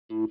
Well,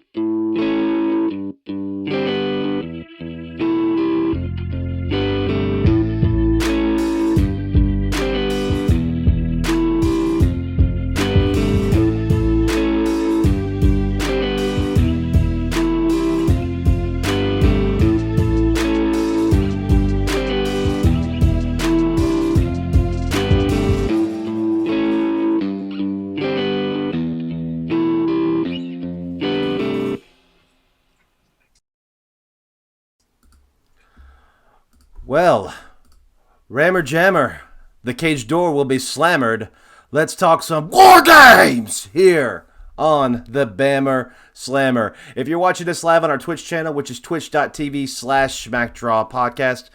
Rammer Jammer, the cage door will be slammered. Let's talk some War Games here on the Bammer Slammer. If you're watching this live on our Twitch channel, which is twitch.tv/SmackDrawPodcast,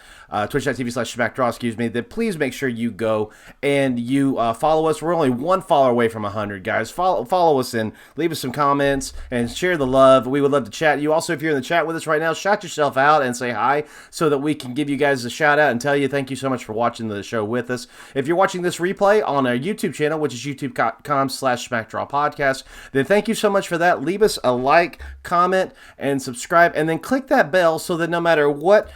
twitch.tv/SmackDraw, then please make sure you go and you follow us. We're only one follower away from 100, guys. Follow us and leave us some comments and share the love. We would love to chat you. Also, if you're in the chat with us right now, shout yourself out and say hi so that we can give you guys a shout out and tell you thank you so much for watching the show with us. If you're watching this replay on our YouTube channel, which is youtube.com/SmackDrawPodcast, then thank you so much for that. Leave us a like, comment, and subscribe, and then click that bell so that no matter what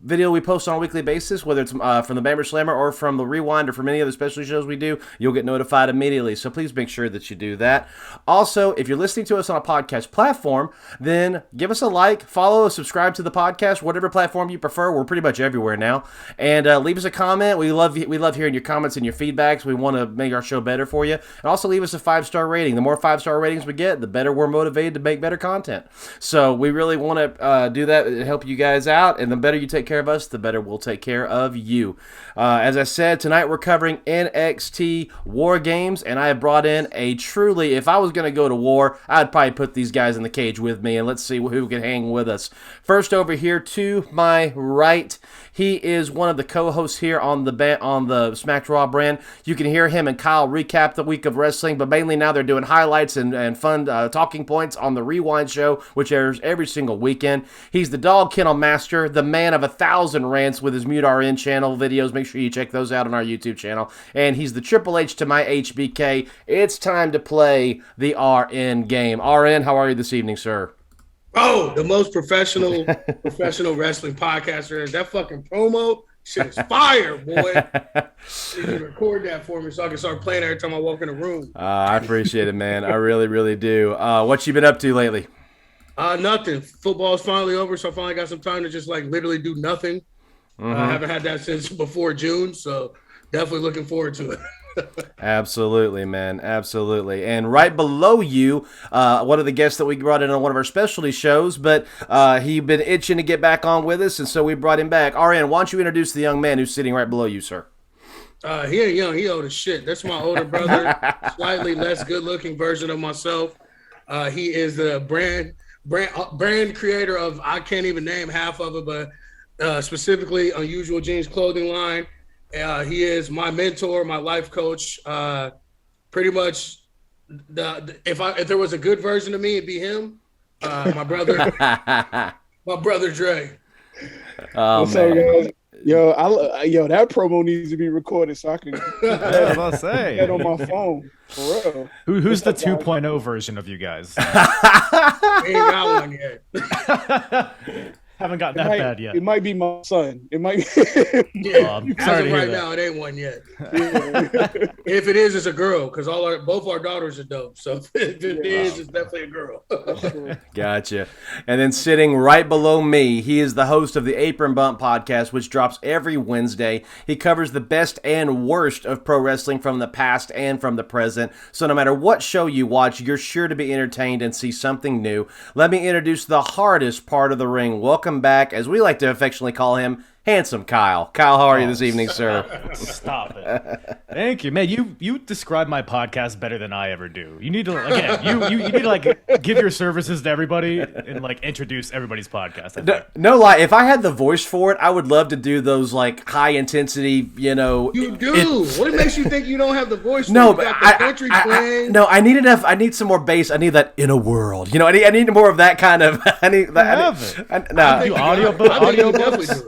video we post on a weekly basis, whether it's from the Bammer Slammer or from the Rewind or from any other specialty shows we do, you'll get notified immediately. So please make sure that you do that. Also, if you're listening to us on a podcast platform, then give us a like, follow, subscribe to the podcast, whatever platform you prefer. We're pretty much everywhere now. And leave us a comment. We love hearing your comments and your feedbacks. We want to make our show better for you. And also leave us a 5-star rating. The more 5-star ratings we get, the better we're motivated to make better content. So we really want to do that and help you guys out. And the better you take care of us, the better we'll take care of you. As I said, tonight we're covering NXT War Games, and I have brought in a truly, if I was going to go to war, I'd probably put these guys in the cage with me, and let's see who can hang with us. First over here to my right, he is one of the co-hosts here on the Smack Raw brand. You can hear him and Kyle recap the week of wrestling, but mainly now they're doing highlights and fun talking points on the Rewind show, which airs every single weekend. He's the Dog Kennel Master, the man of 1,000 rants with his Mute RN channel videos. Make sure you check those out on our YouTube channel. And he's the Triple H to my HBK. It's time to play the RN game. RN, how are you this evening, sir? Oh, the most professional wrestling podcaster. That fucking promo shit is fire, boy. You can record that for me so I can start playing every time I walk in the room. I appreciate it, man. I really, really do. What you been up to lately? Nothing. Football's finally over, so I finally got some time to just like literally do nothing. I haven't had that since before June, so definitely looking forward to it. Absolutely, man. Absolutely. And right below you, one of the guests that we brought in on one of our specialty shows, but he'd been itching to get back on with us, and so we brought him back. RN, why don't you introduce the young man who's sitting right below you, sir? He ain't young. He old as shit. That's my older brother, slightly less good-looking version of myself. He is the brand creator of, I can't even name half of it, but specifically Unusual Jeans clothing line. He is my mentor, my life coach. Pretty much, if there was a good version of me, it'd be him. My brother, Dre. Oh, man. Guys? Yo, that promo needs to be recorded so I can I was say get on my phone. For real. Who's the 2.0 version of you guys? Ain't got one yet. Haven't gotten that bad yet. It might be my son. It might be. Yeah. As of right now, it ain't one yet. If it is, it's a girl because both our daughters are dope. So if it is, it's definitely a girl. Gotcha. And then sitting right below me, he is the host of the Apron Bump podcast, which drops every Wednesday. He covers the best and worst of pro wrestling from the past and from the present. So no matter what show you watch, you're sure to be entertained and see something new. Let me introduce the hardest part of the ring. Welcome back, as we like to affectionately call him, Handsome Kyle. Kyle, how are you this evening, sir? Stop it. Thank you, man. You describe my podcast better than I ever do. You need to you need to like give your services to everybody and like introduce everybody's podcast. No lie, if I had the voice for it, I would love to do those like high intensity, You do. What makes you think you don't have the voice? No, but I need enough. I need some more bass. I need that in a world. I need more of that kind of. I need that. Do audio books.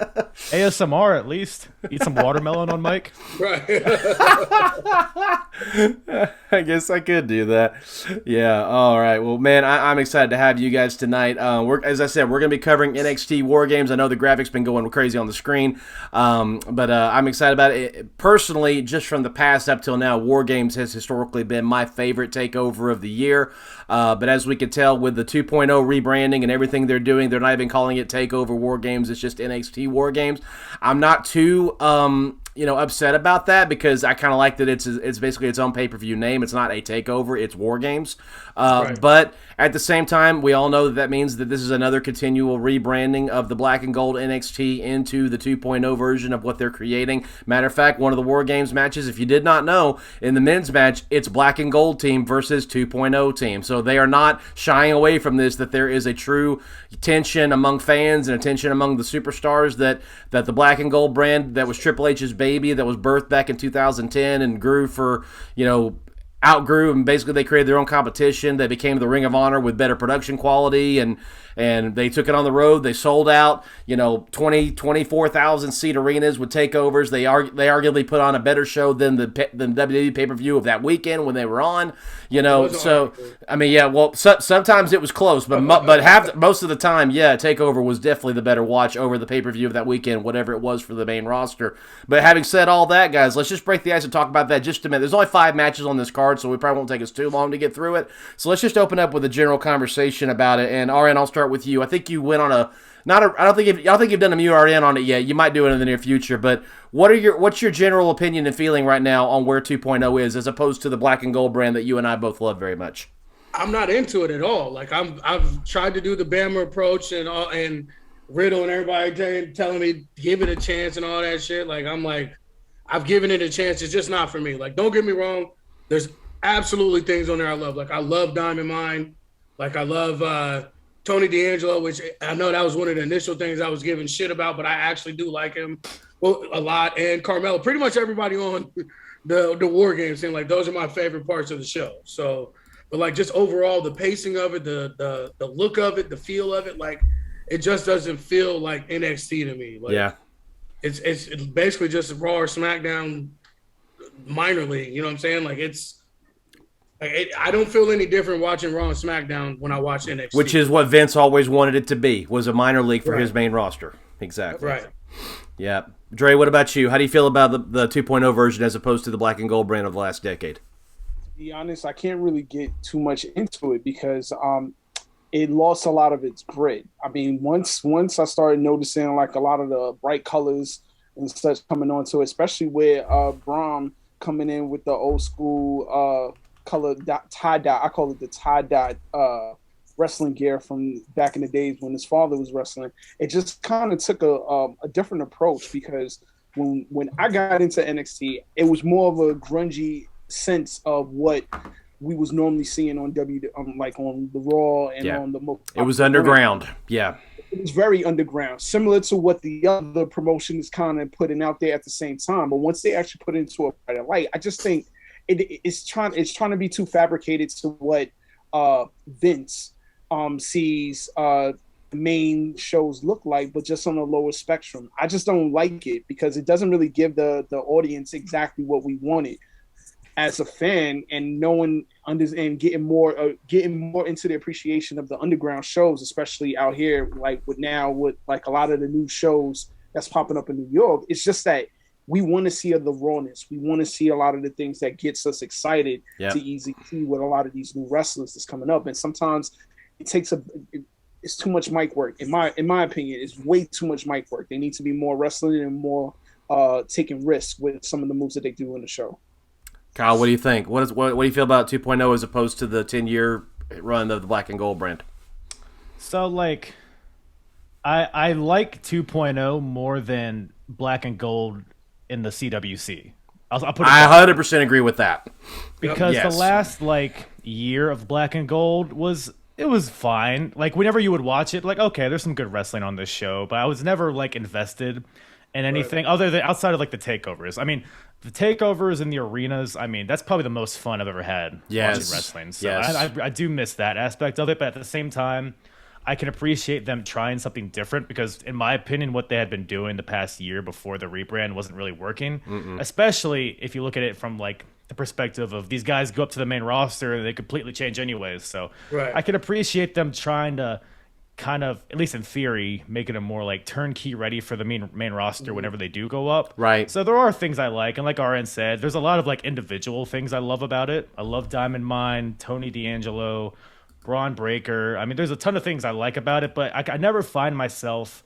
ASMR at least. Eat some watermelon on Mike. Right. I guess I could do that. Yeah. All right. Well, man, I'm excited to have you guys tonight. As I said, we're going to be covering NXT War Games. I know the graphics been going crazy on the screen, but I'm excited about it. Personally, just from the past up till now, War Games has historically been my favorite takeover of the year. But as we can tell with the 2.0 rebranding and everything they're doing, they're not even calling it Takeover War Games. It's just NXT War Games. I'm not too upset about that because I kind of like that it's basically its own pay-per-view name. It's not a takeover, it's War Games. Right. But at the same time, we all know that means that this is another continual rebranding of the black and gold NXT into the 2.0 version of what they're creating. Matter of fact, one of the War Games matches, if you did not know, in the men's match, it's black and gold team versus 2.0 team. So they are not shying away from this, that there is a true tension among fans and a tension among the superstars that the black and gold brand that was Triple H's baby, that was birthed back in 2010 and grew for, outgrew, and basically they created their own competition. They became the Ring of Honor with better production quality, and they took it on the road. They sold out, 24,000 seat arenas with takeovers. They arguably put on a better show than the WWE pay-per-view of that weekend when they were on. So I mean, yeah. Well, sometimes it was close, but most of the time, yeah, Takeover was definitely the better watch over the pay-per-view of that weekend, whatever it was for the main roster. But having said all that, guys, let's just break the ice and talk about that just a minute. There's only 5 matches on this card, so we probably won't take us too long to get through it. So let's just open up with a general conversation about it. And RN, I'll start with you. I think you went on I don't think you've done a MURN on it yet. You might do it in the near future, but what's your general opinion and feeling right now on where 2.0 is as opposed to the black and gold brand that you and I both love very much? I'm not into it at all. Like I've tried to do the Bama approach and Riddle and everybody telling me give it a chance and all that shit. Like I've given it a chance. It's just not for me. Like, don't get me wrong. There's absolutely things on there I love. Like I love Diamond Mine. Like I love Tony D'Angelo, which I know that was one of the initial things I was giving shit about, but I actually do like him a lot. And Carmelo, pretty much everybody on the War Games seem like those are my favorite parts of the show. So, but like just overall, the pacing of it, the look of it, the feel of it, like it just doesn't feel like NXT to me. Like, yeah, it's basically just Raw or SmackDown minor league. You know what I'm saying? Like I don't feel any different watching Raw and SmackDown when I watch NXT. Which is what Vince always wanted it to be, was a minor league for his main roster. Exactly. Right. Yeah. Dre, what about you? How do you feel about the 2.0 version as opposed to the black and gold brand of the last decade? To be honest, I can't really get too much into it because it lost a lot of its grit. I mean, once I started noticing like a lot of the bright colors and such coming onto it, especially with Braun coming in with the old school color tie-dye. I call it the tie-dye wrestling gear from back in the days when his father was wrestling. It just kind of took a different approach because when I got into NXT, it was more of a grungy sense of what we was normally seeing on like on the Raw and on the. It was underground. Yeah. It was very underground, similar to what the other promotion is kind of putting out there at the same time. But once they actually put it into a brighter light, I just think it's trying to be too fabricated to what Vince sees main shows look like, but just on a lower spectrum. I just don't like it because it doesn't really give the audience exactly what we wanted as a fan, and knowing and getting more into the appreciation of the underground shows, especially out here, like with like a lot of the new shows that's popping up in New York. It's just that we want to see the rawness. We want to see a lot of the things that gets us excited to easily see with a lot of these new wrestlers that's coming up. And sometimes it takes it's too much mic work. In my opinion, it's way too much mic work. They need to be more wrestling and more taking risks with some of the moves that they do in the show. Kyle, what do you think? What do you feel about 2.0 as opposed to the 10-year run of the black and gold brand? So, like, I like 2.0 more than black and gold in the CWC. I'll put it I 100% agree with that. Because the last, like, year of black and gold was fine. Like, whenever you would watch it, like, okay, there's some good wrestling on this show, but I was never, like, invested in anything other than outside of, like, the takeovers. I mean, the takeovers in the arenas, I mean, that's probably the most fun I've ever had watching wrestling. So I do miss that aspect of it, but at the same time, I can appreciate them trying something different because, in my opinion, what they had been doing the past year before the rebrand wasn't really working. Especially if you look at it from like the perspective of these guys go up to the main roster and they completely change anyways. So I can appreciate them trying to kind of, at least in theory, make it a more like turnkey ready for the main roster whenever they do go up. Right. So there are things I like, and like RN said, there's a lot of like individual things I love about it. I love Diamond Mine, Tony D'Angelo, Braun Breaker. I mean, there's a ton of things I like about it, but I never find myself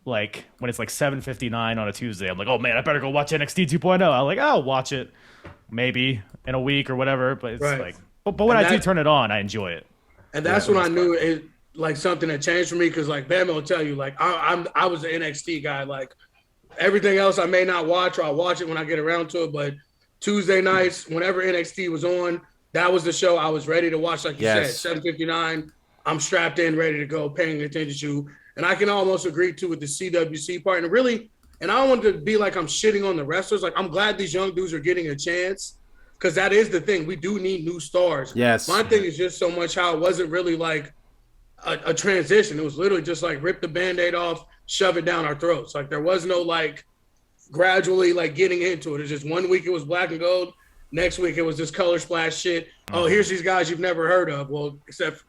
like when it's like 7:59 on a Tuesday, I'm like, oh man, I better go watch NXT 2.0. I'm like, I'll watch it maybe in a week or whatever. But it's like, but when I do turn it on, I enjoy it. And that's when I knew it like something had changed for me because like Bam will tell you, like I was an NXT guy. Like everything else I may not watch or I'll watch it when I get around to it. But Tuesday nights, whenever NXT was on, that was the show I was ready to watch. Like you said, 7:59, I'm strapped in, ready to go, paying attention to. And I can almost agree too with the CWC part. And really, and I don't want to be like I'm shitting on the wrestlers. Like I'm glad these young dudes are getting a chance because that is the thing. We do need new stars. Yes. My thing is just so much how it wasn't really like a transition. It was literally just like rip the Band-Aid off, shove it down our throats. Like there was no like gradually like getting into it. It's just 1 week it was black and gold. Next week, it was this color splash shit. Oh, here's these guys you've never heard of. Well, except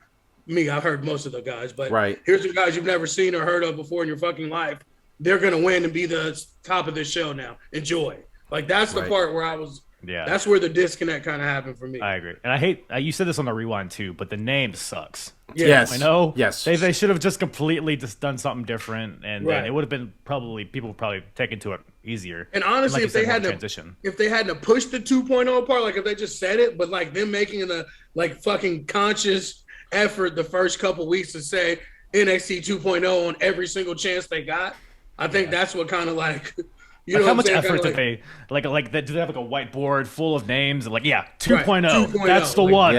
me, I've heard most of the guys. But here's the guys you've never seen or heard of before in your fucking life. They're going to win and be the top of this show now. Enjoy. Like, that's the part where I was – that's where the disconnect kind of happened for me. I agree. And I hate you said this on the Rewind, too, but the name sucks. Yes. I know. Yes. They should have just completely just done something different, and then it would have been people would probably taken to it easier. And honestly, like if they hadn't pushed the 2.0 part, like if they just said it, but like them making the like fucking conscious effort the first couple weeks to say NXT 2.0 on every single chance they got, I think that's what kind of like – You know how much saying? effort did they like do they have like a whiteboard full of names and like 2.0 that's the one.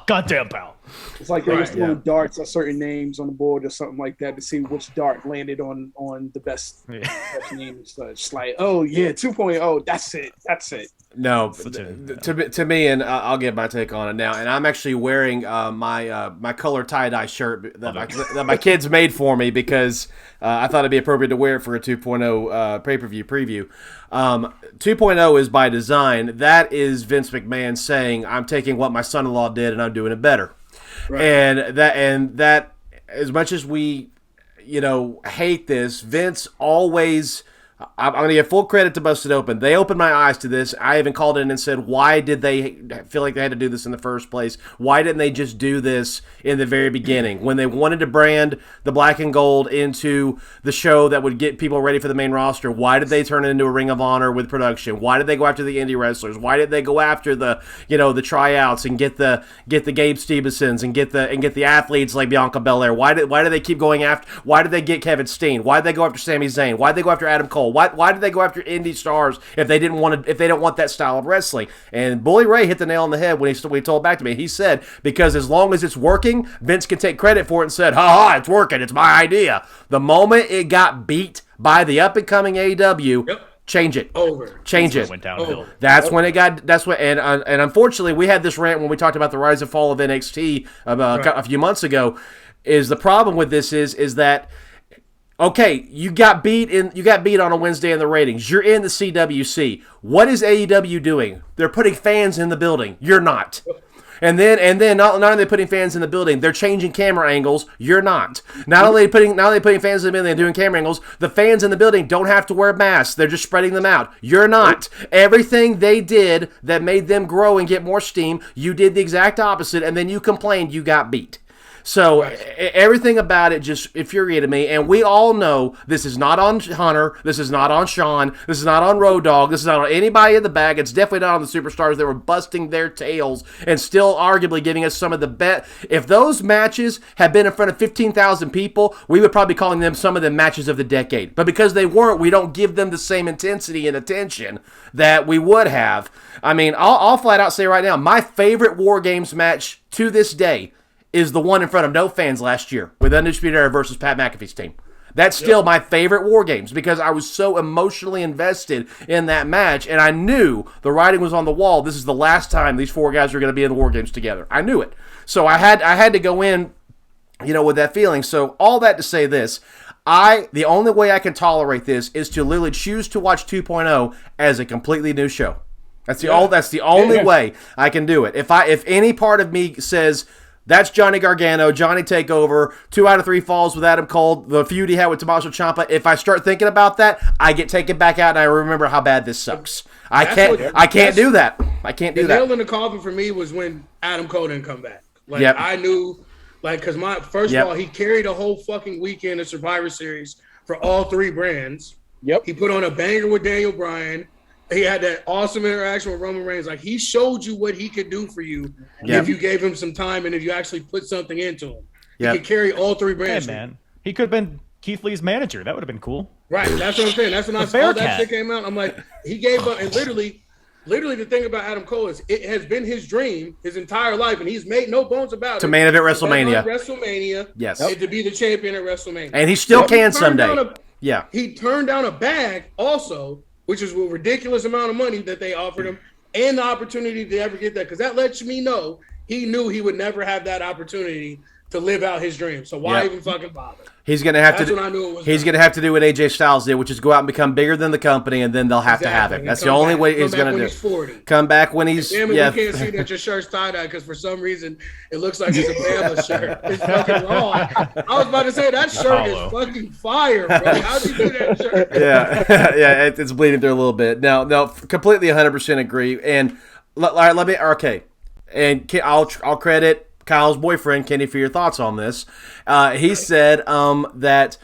Goddamn pal. It's like they just throw darts at certain names on the board or something like that to see which dart landed on the best name and such. Like, oh yeah, 2.0, that's it. No, to me, and I'll get my take on it now. And I'm actually wearing my color tie-dye shirt that my kids made for me because I thought it'd be appropriate to wear it for a 2.0 pay-per-view preview. 2.0 is by design. That is Vince McMahon saying, I'm taking what my son-in-law did and I'm doing it better. Right. And that as much as we, hate this, Vince always I'm going to give full credit to Busted Open. They opened my eyes to this. I even called in and said, why did they feel like they had to do this in the first place? Why didn't they just do this in the very beginning? When they wanted to brand the black and gold into the show that would get people ready for the main roster, why did they turn it into a Ring of Honor with production? Why did they go after the indie wrestlers? Why did they go after the tryouts and get the Gabe Stevensons and get the athletes like Bianca Belair? Why did they keep going after? Why did they get Kevin Steen? Why did they go after Sami Zayn? Why did they go after Adam Cole? Why did they go after indie stars if they don't want that style of wrestling? And Bully Ray hit the nail on the head when he told back to me. He said, because as long as it's working, Vince can take credit for it and said, ha, it's working. It's my idea. The moment it got beat by the up-and-coming AEW, change it. Change it. Went downhill. That's when it got. That's what. And unfortunately, we had this rant when we talked about the rise and fall of NXT a few months ago. Is the problem with this is that, okay, you got beat on a Wednesday in the ratings. You're in the CWC. What is AEW doing? They're putting fans in the building. You're not. And then not only are they putting fans in the building, they're changing camera angles. You're not. Not only putting fans in the building and doing camera angles, the fans in the building don't have to wear masks. They're just spreading them out. You're not. Everything they did that made them grow and get more steam, you did the exact opposite, and then you complained you got beat. So everything about it just infuriated me, and we all know this is not on Hunter, this is not on Sean, this is not on Road Dogg, this is not on anybody in the bag. It's definitely not on the superstars that were busting their tails and still arguably giving us some of the best. If those matches had been in front of 15,000 people, we would probably be calling them some of the matches of the decade. But because they weren't, we don't give them the same intensity and attention that we would have. I mean, I'll flat out say right now, my favorite War Games match to this day is the one in front of no fans last year with Undisputed Era versus Pat McAfee's team. That's still my favorite War Games because I was so emotionally invested in that match, and I knew the writing was on the wall. This is the last time these four guys are going to be in the War Games together. I knew it. So I had to go in with that feeling. So all that to say this, the only way I can tolerate this is to literally choose to watch 2.0 as a completely new show. That's the only way I can do it. If any part of me says that's Johnny Gargano, Johnny Takeover, 2 out of 3 falls with Adam Cole, the feud he had with Tommaso Ciampa, if I start thinking about that, I get taken back out and I remember how bad this sucks. I can't do that. I can't do that. The nail in the coffin for me was when Adam Cole didn't come back. I knew, because first of all, he carried a whole fucking weekend of Survivor Series for all 3 brands. Yep. He put on a banger with Daniel Bryan. He had that awesome interaction with Roman Reigns. He showed you what he could do for you if you gave him some time and if you actually put something into him. He could carry all 3 brands. Hey, man. He could have been Keith Lee's manager. That would have been cool. Right. That's what I'm saying. That's when I saw that shit came out. I'm like, he gave up. And literally the thing about Adam Cole is it has been his dream his entire life, and he's made no bones about it. To main event WrestleMania. Yes. And to be the champion at WrestleMania. And he still can someday. He turned down a bag also, which is a ridiculous amount of money that they offered him, and the opportunity to ever get that, because that lets me know he knew he would never have that opportunity to live out his dream. So why even fucking bother? He's gonna have That's when I knew it was. He's gonna have to do what AJ Styles did, which is go out and become bigger than the company, and then they'll have to have it. That's the only way he's gonna do. He's 40. Come back when he's Damn it, you can't see that your shirt's tie-dye because for some reason it looks like it's a Bama shirt. It's fucking wrong. I was about to say that shirt is fucking fire, bro. How'd you do that shirt? Yeah, it's bleeding through a little bit. No, completely 100% agree. And let me and I'll credit Kyle's boyfriend, Kenny, for your thoughts on this. He said that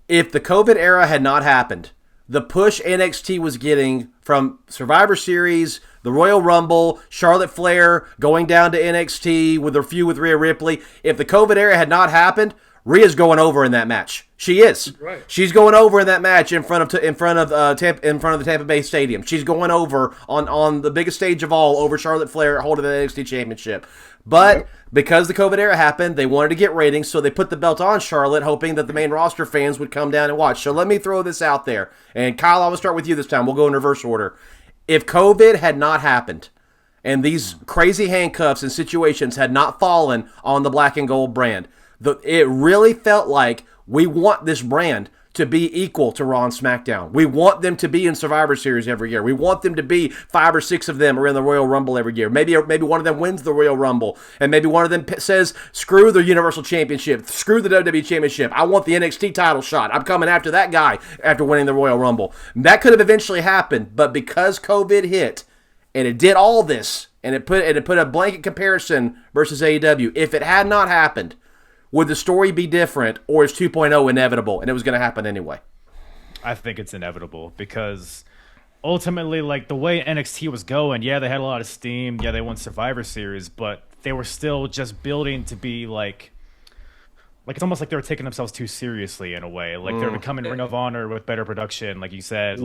if the COVID era had not happened, the push NXT was getting from Survivor Series, the Royal Rumble, Charlotte Flair going down to NXT with her feud with Rhea Ripley, if the COVID era had not happened, Rhea's going over in that match. She is. Right. She's going over in that match in front of the Tampa Bay Stadium. She's going over on the biggest stage of all over Charlotte Flair holding the NXT Championship. But because the COVID era happened, they wanted to get ratings, so they put the belt on Charlotte, hoping that the main roster fans would come down and watch. So let me throw this out there. And Kyle, I will start with you this time. We'll go in reverse order. If COVID had not happened, and these crazy handcuffs and situations had not fallen on the black and gold brand, it really felt like we want this brand to be equal to Raw and SmackDown. We want them to be in Survivor Series every year. We want them to be 5 or 6 of them are in the Royal Rumble every year. Maybe one of them wins the Royal Rumble, and maybe one of them says, screw the Universal Championship, screw the WWE Championship. I want the NXT title shot. I'm coming after that guy after winning the Royal Rumble. That could have eventually happened, but because COVID hit, and it did all this, and it put a blanket comparison versus AEW, if it had not happened, would the story be different, or is 2.0 inevitable, and it was going to happen anyway? I think it's inevitable because ultimately, the way NXT was going, they had a lot of steam. Yeah, they won Survivor Series, but they were still just building to be it's almost like they were taking themselves too seriously in a way. They're becoming Ring of Honor with better production, like you said.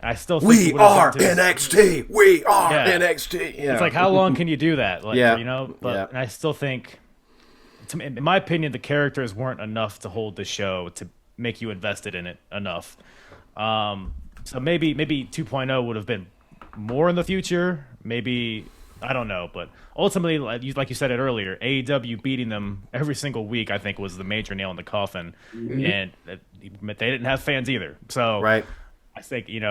I still think we are NXT. We are NXT. Yeah. It's how long can you do that? But and I still think, in my opinion, the characters weren't enough to hold the show to make you invested in it enough. So maybe 2.0 would have been more in the future. Maybe, I don't know. But ultimately, like you said it earlier, AEW beating them every single week, I think, was the major nail in the coffin. Mm-hmm. And they didn't have fans either. So right. I think, it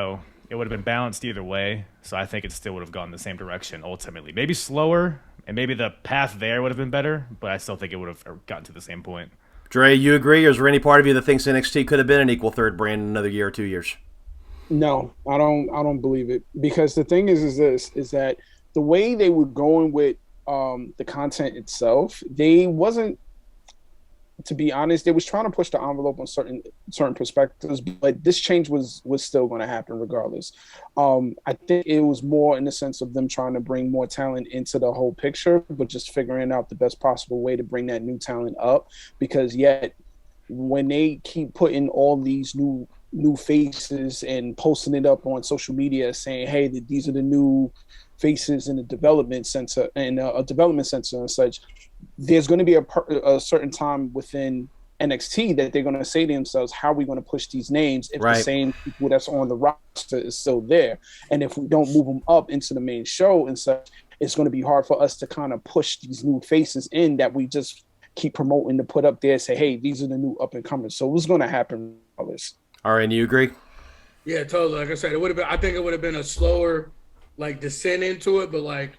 would have been balanced either way. So I think it still would have gone the same direction ultimately. Maybe slower. And maybe the path there would have been better, but I still think it would have gotten to the same point. Dre, you agree, or is there any part of you that thinks NXT could have been an equal third brand in another year or 2 years? No, I don't believe it, because the thing is that the way they were going with the content itself, they wasn't, to be honest, they was trying to push the envelope on certain perspectives, but this change was still going to happen regardless. I think it was more in the sense of them trying to bring more talent into the whole picture, but just figuring out the best possible way to bring that new talent up, because yet when they keep putting all these new faces and posting it up on social media saying, hey, these are the new faces in the development center and a development center and such, there's going to be a certain time within NXT that they're going to say to themselves, how are we going to push these names if the same people that's on the roster is still there? And if we don't move them up into the main show and such, it's going to be hard for us to kind of push these new faces in that we just keep promoting to put up there, say, hey, these are the new up and comers. So what's going to happen? All this. All right, and you agree? Yeah, totally. Like I said, it would have been. I think it would have been a slower, like, descent into it, but like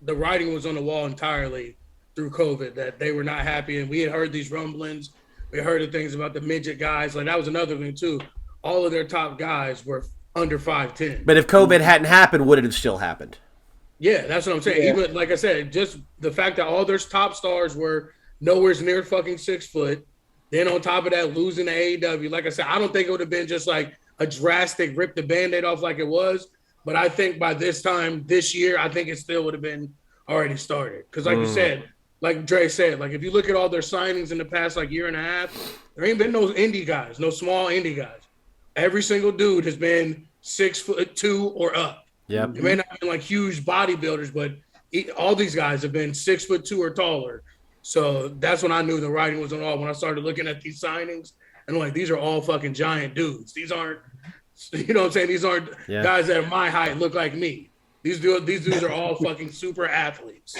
the writing was on the wall entirely through COVID that they were not happy, and we had heard these rumblings. We heard the things about the midget guys. Like that was another thing too. All of their top guys were under 5'10". But if COVID hadn't happened, would it have still happened? Yeah, that's what I'm saying. Yeah. Even like I said, just the fact that all their top stars were nowhere near fucking 6 foot. Then on top of that, losing to AEW. Like I said, I don't think it would have been just like a drastic rip the Band-Aid off like it was. But I think by this time this year, I think it still would have been already started. Because like you said, like Dre said, like if you look at all their signings in the past like year and a half, there ain't been no indie guys, no small indie guys. Every single dude has been 6'2" or up. Yep. It may not be like huge bodybuilders, but all these guys have been 6'2" or taller. So that's when I knew the writing was on the wall. When I started looking at these signings, and like these are all fucking giant dudes. These aren't, you know what I'm saying? These aren't guys that are my height look like me. These dudes are all fucking super athletes.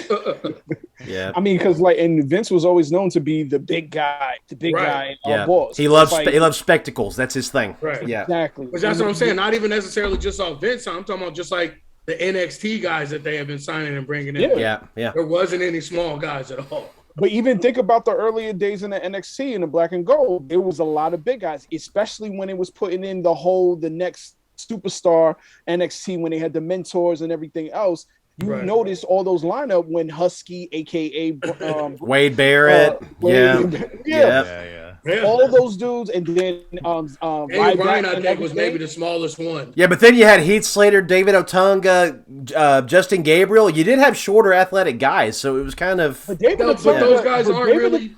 Yeah. I mean, because like, and Vince was always known to be the big guy, Yeah. boss. He loves It's like- he loves spectacles. That's his thing. Right. Yeah. Exactly. But that's what I'm saying. Not even necessarily just off Vince. I'm talking about just like the NXT guys that they have been signing and bringing in. Yeah. Yeah. There wasn't any small guys at all. But even think about the earlier days in the NXT and the black and gold, there was a lot of big guys, especially when it was putting in the next superstar NXT when they had the mentors and everything else. You notice all those lineup when Husky, aka Wade Barrett. yeah, all those dudes, and then Ryan, I think, was maybe the smallest one. Yeah, but then you had Heath Slater, David Otunga, Justin Gabriel. You did have shorter athletic guys, so it was kind of. But those guys aren't really.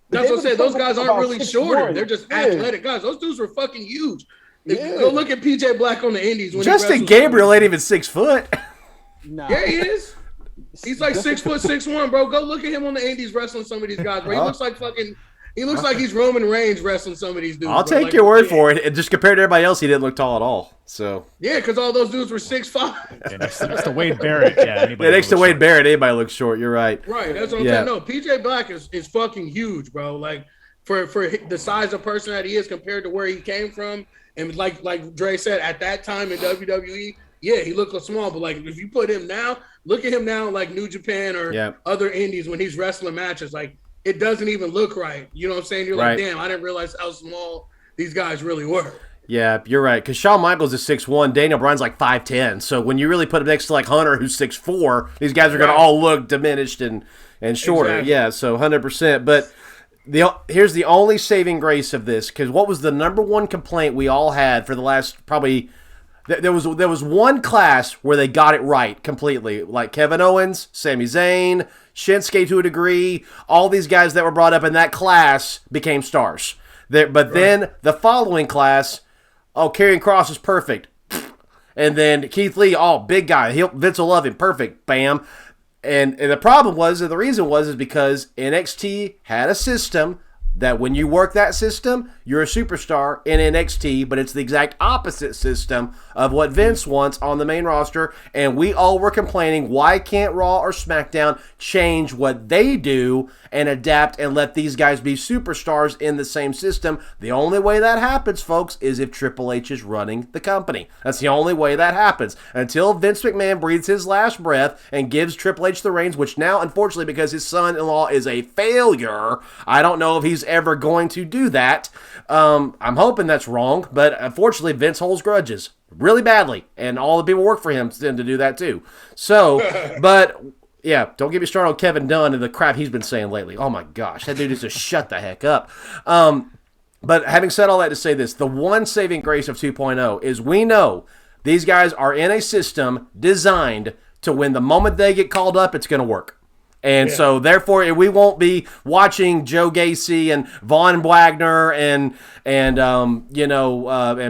That's what I'm saying. Those guys aren't really shorter. They're just athletic guys. Those dudes were fucking huge. Go look at PJ Black on the Indies. When Justin Gabriel ain't even 6 foot. Nah. Yeah, he is. He's like 6'6", bro. Go look at him on the Indies wrestling some of these guys, bro. He looks like fucking. He looks like he's Roman Reigns wrestling some of these dudes. I'll take your word for it. And just compared to everybody else, he didn't look tall at all. So yeah, because all those dudes were 6'5". Yeah, next to Wade Barrett. Yeah, next to Wade Barrett, anybody looks short. You're right. Right, that's what I'm saying. No, PJ Black is fucking huge, bro. Like for the size of person that he is compared to where he came from, and like Dre said, at that time in WWE, yeah, he looked small. But like if you put him now, look at him now, like New Japan or other indies when he's wrestling matches, like. It doesn't even look right. You know what I'm saying? You're like, damn, I didn't realize how small these guys really were. Yeah, you're right. Because Shawn Michaels is 6'1", Daniel Bryan's like 5'10". So when you really put him next to like Hunter, who's 6'4", these guys are going to all look diminished and shorter. Exactly. Yeah, so 100%. But here's the only saving grace of this, because what was the number one complaint we all had for the last probably there was one class where they got it right completely, like Kevin Owens, Sami Zayn, Shinsuke to a degree, all these guys that were brought up in that class became stars. Then the following class, Karrion Kross is perfect. And then Keith Lee, big guy. Vince will love him. Perfect. Bam. And the problem was, and the reason was, because NXT had a system that when you work that system, you're a superstar in NXT, but it's the exact opposite system of what Vince wants on the main roster, and we all were complaining, why can't Raw or SmackDown change what they do and adapt and let these guys be superstars in the same system? The only way that happens, folks, is if Triple H is running the company. That's the only way that happens. Until Vince McMahon breathes his last breath and gives Triple H the reins, which now, unfortunately, because his son-in-law is a failure, I don't know if he's ever going to do that. I'm hoping that's wrong, but unfortunately Vince holds grudges really badly, and all the people who work for him tend to do that too. So, but yeah, don't get me started on Kevin Dunn and the crap he's been saying lately. Oh my gosh, that dude needs to shut the heck up. But having said all that to say this, the one saving grace of 2.0 is we know these guys are in a system designed to when the moment they get called up, it's going to work. And so, therefore, we won't be watching Joe Gacy and Von Wagner and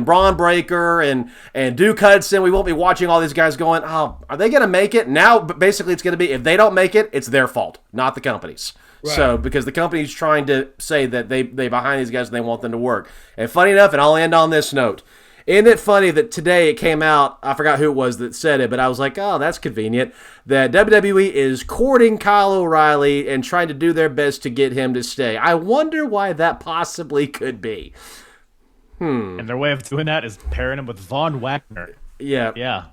Braun Breaker and Duke Hudson. We won't be watching all these guys going, are they going to make it? Now, basically, it's going to be, if they don't make it, it's their fault, not the company's. Right. So, because the company's trying to say that they behind these guys and they want them to work. And funny enough, and I'll end on this note, Isn't it funny that today it came out, I forgot who it was that said it, but I was like, oh, that's convenient, that WWE is courting Kyle O'Reilly and trying to do their best to get him to stay. I wonder why that possibly could be. And their way of doing that is pairing him with Von Wagner. Yeah. Yeah.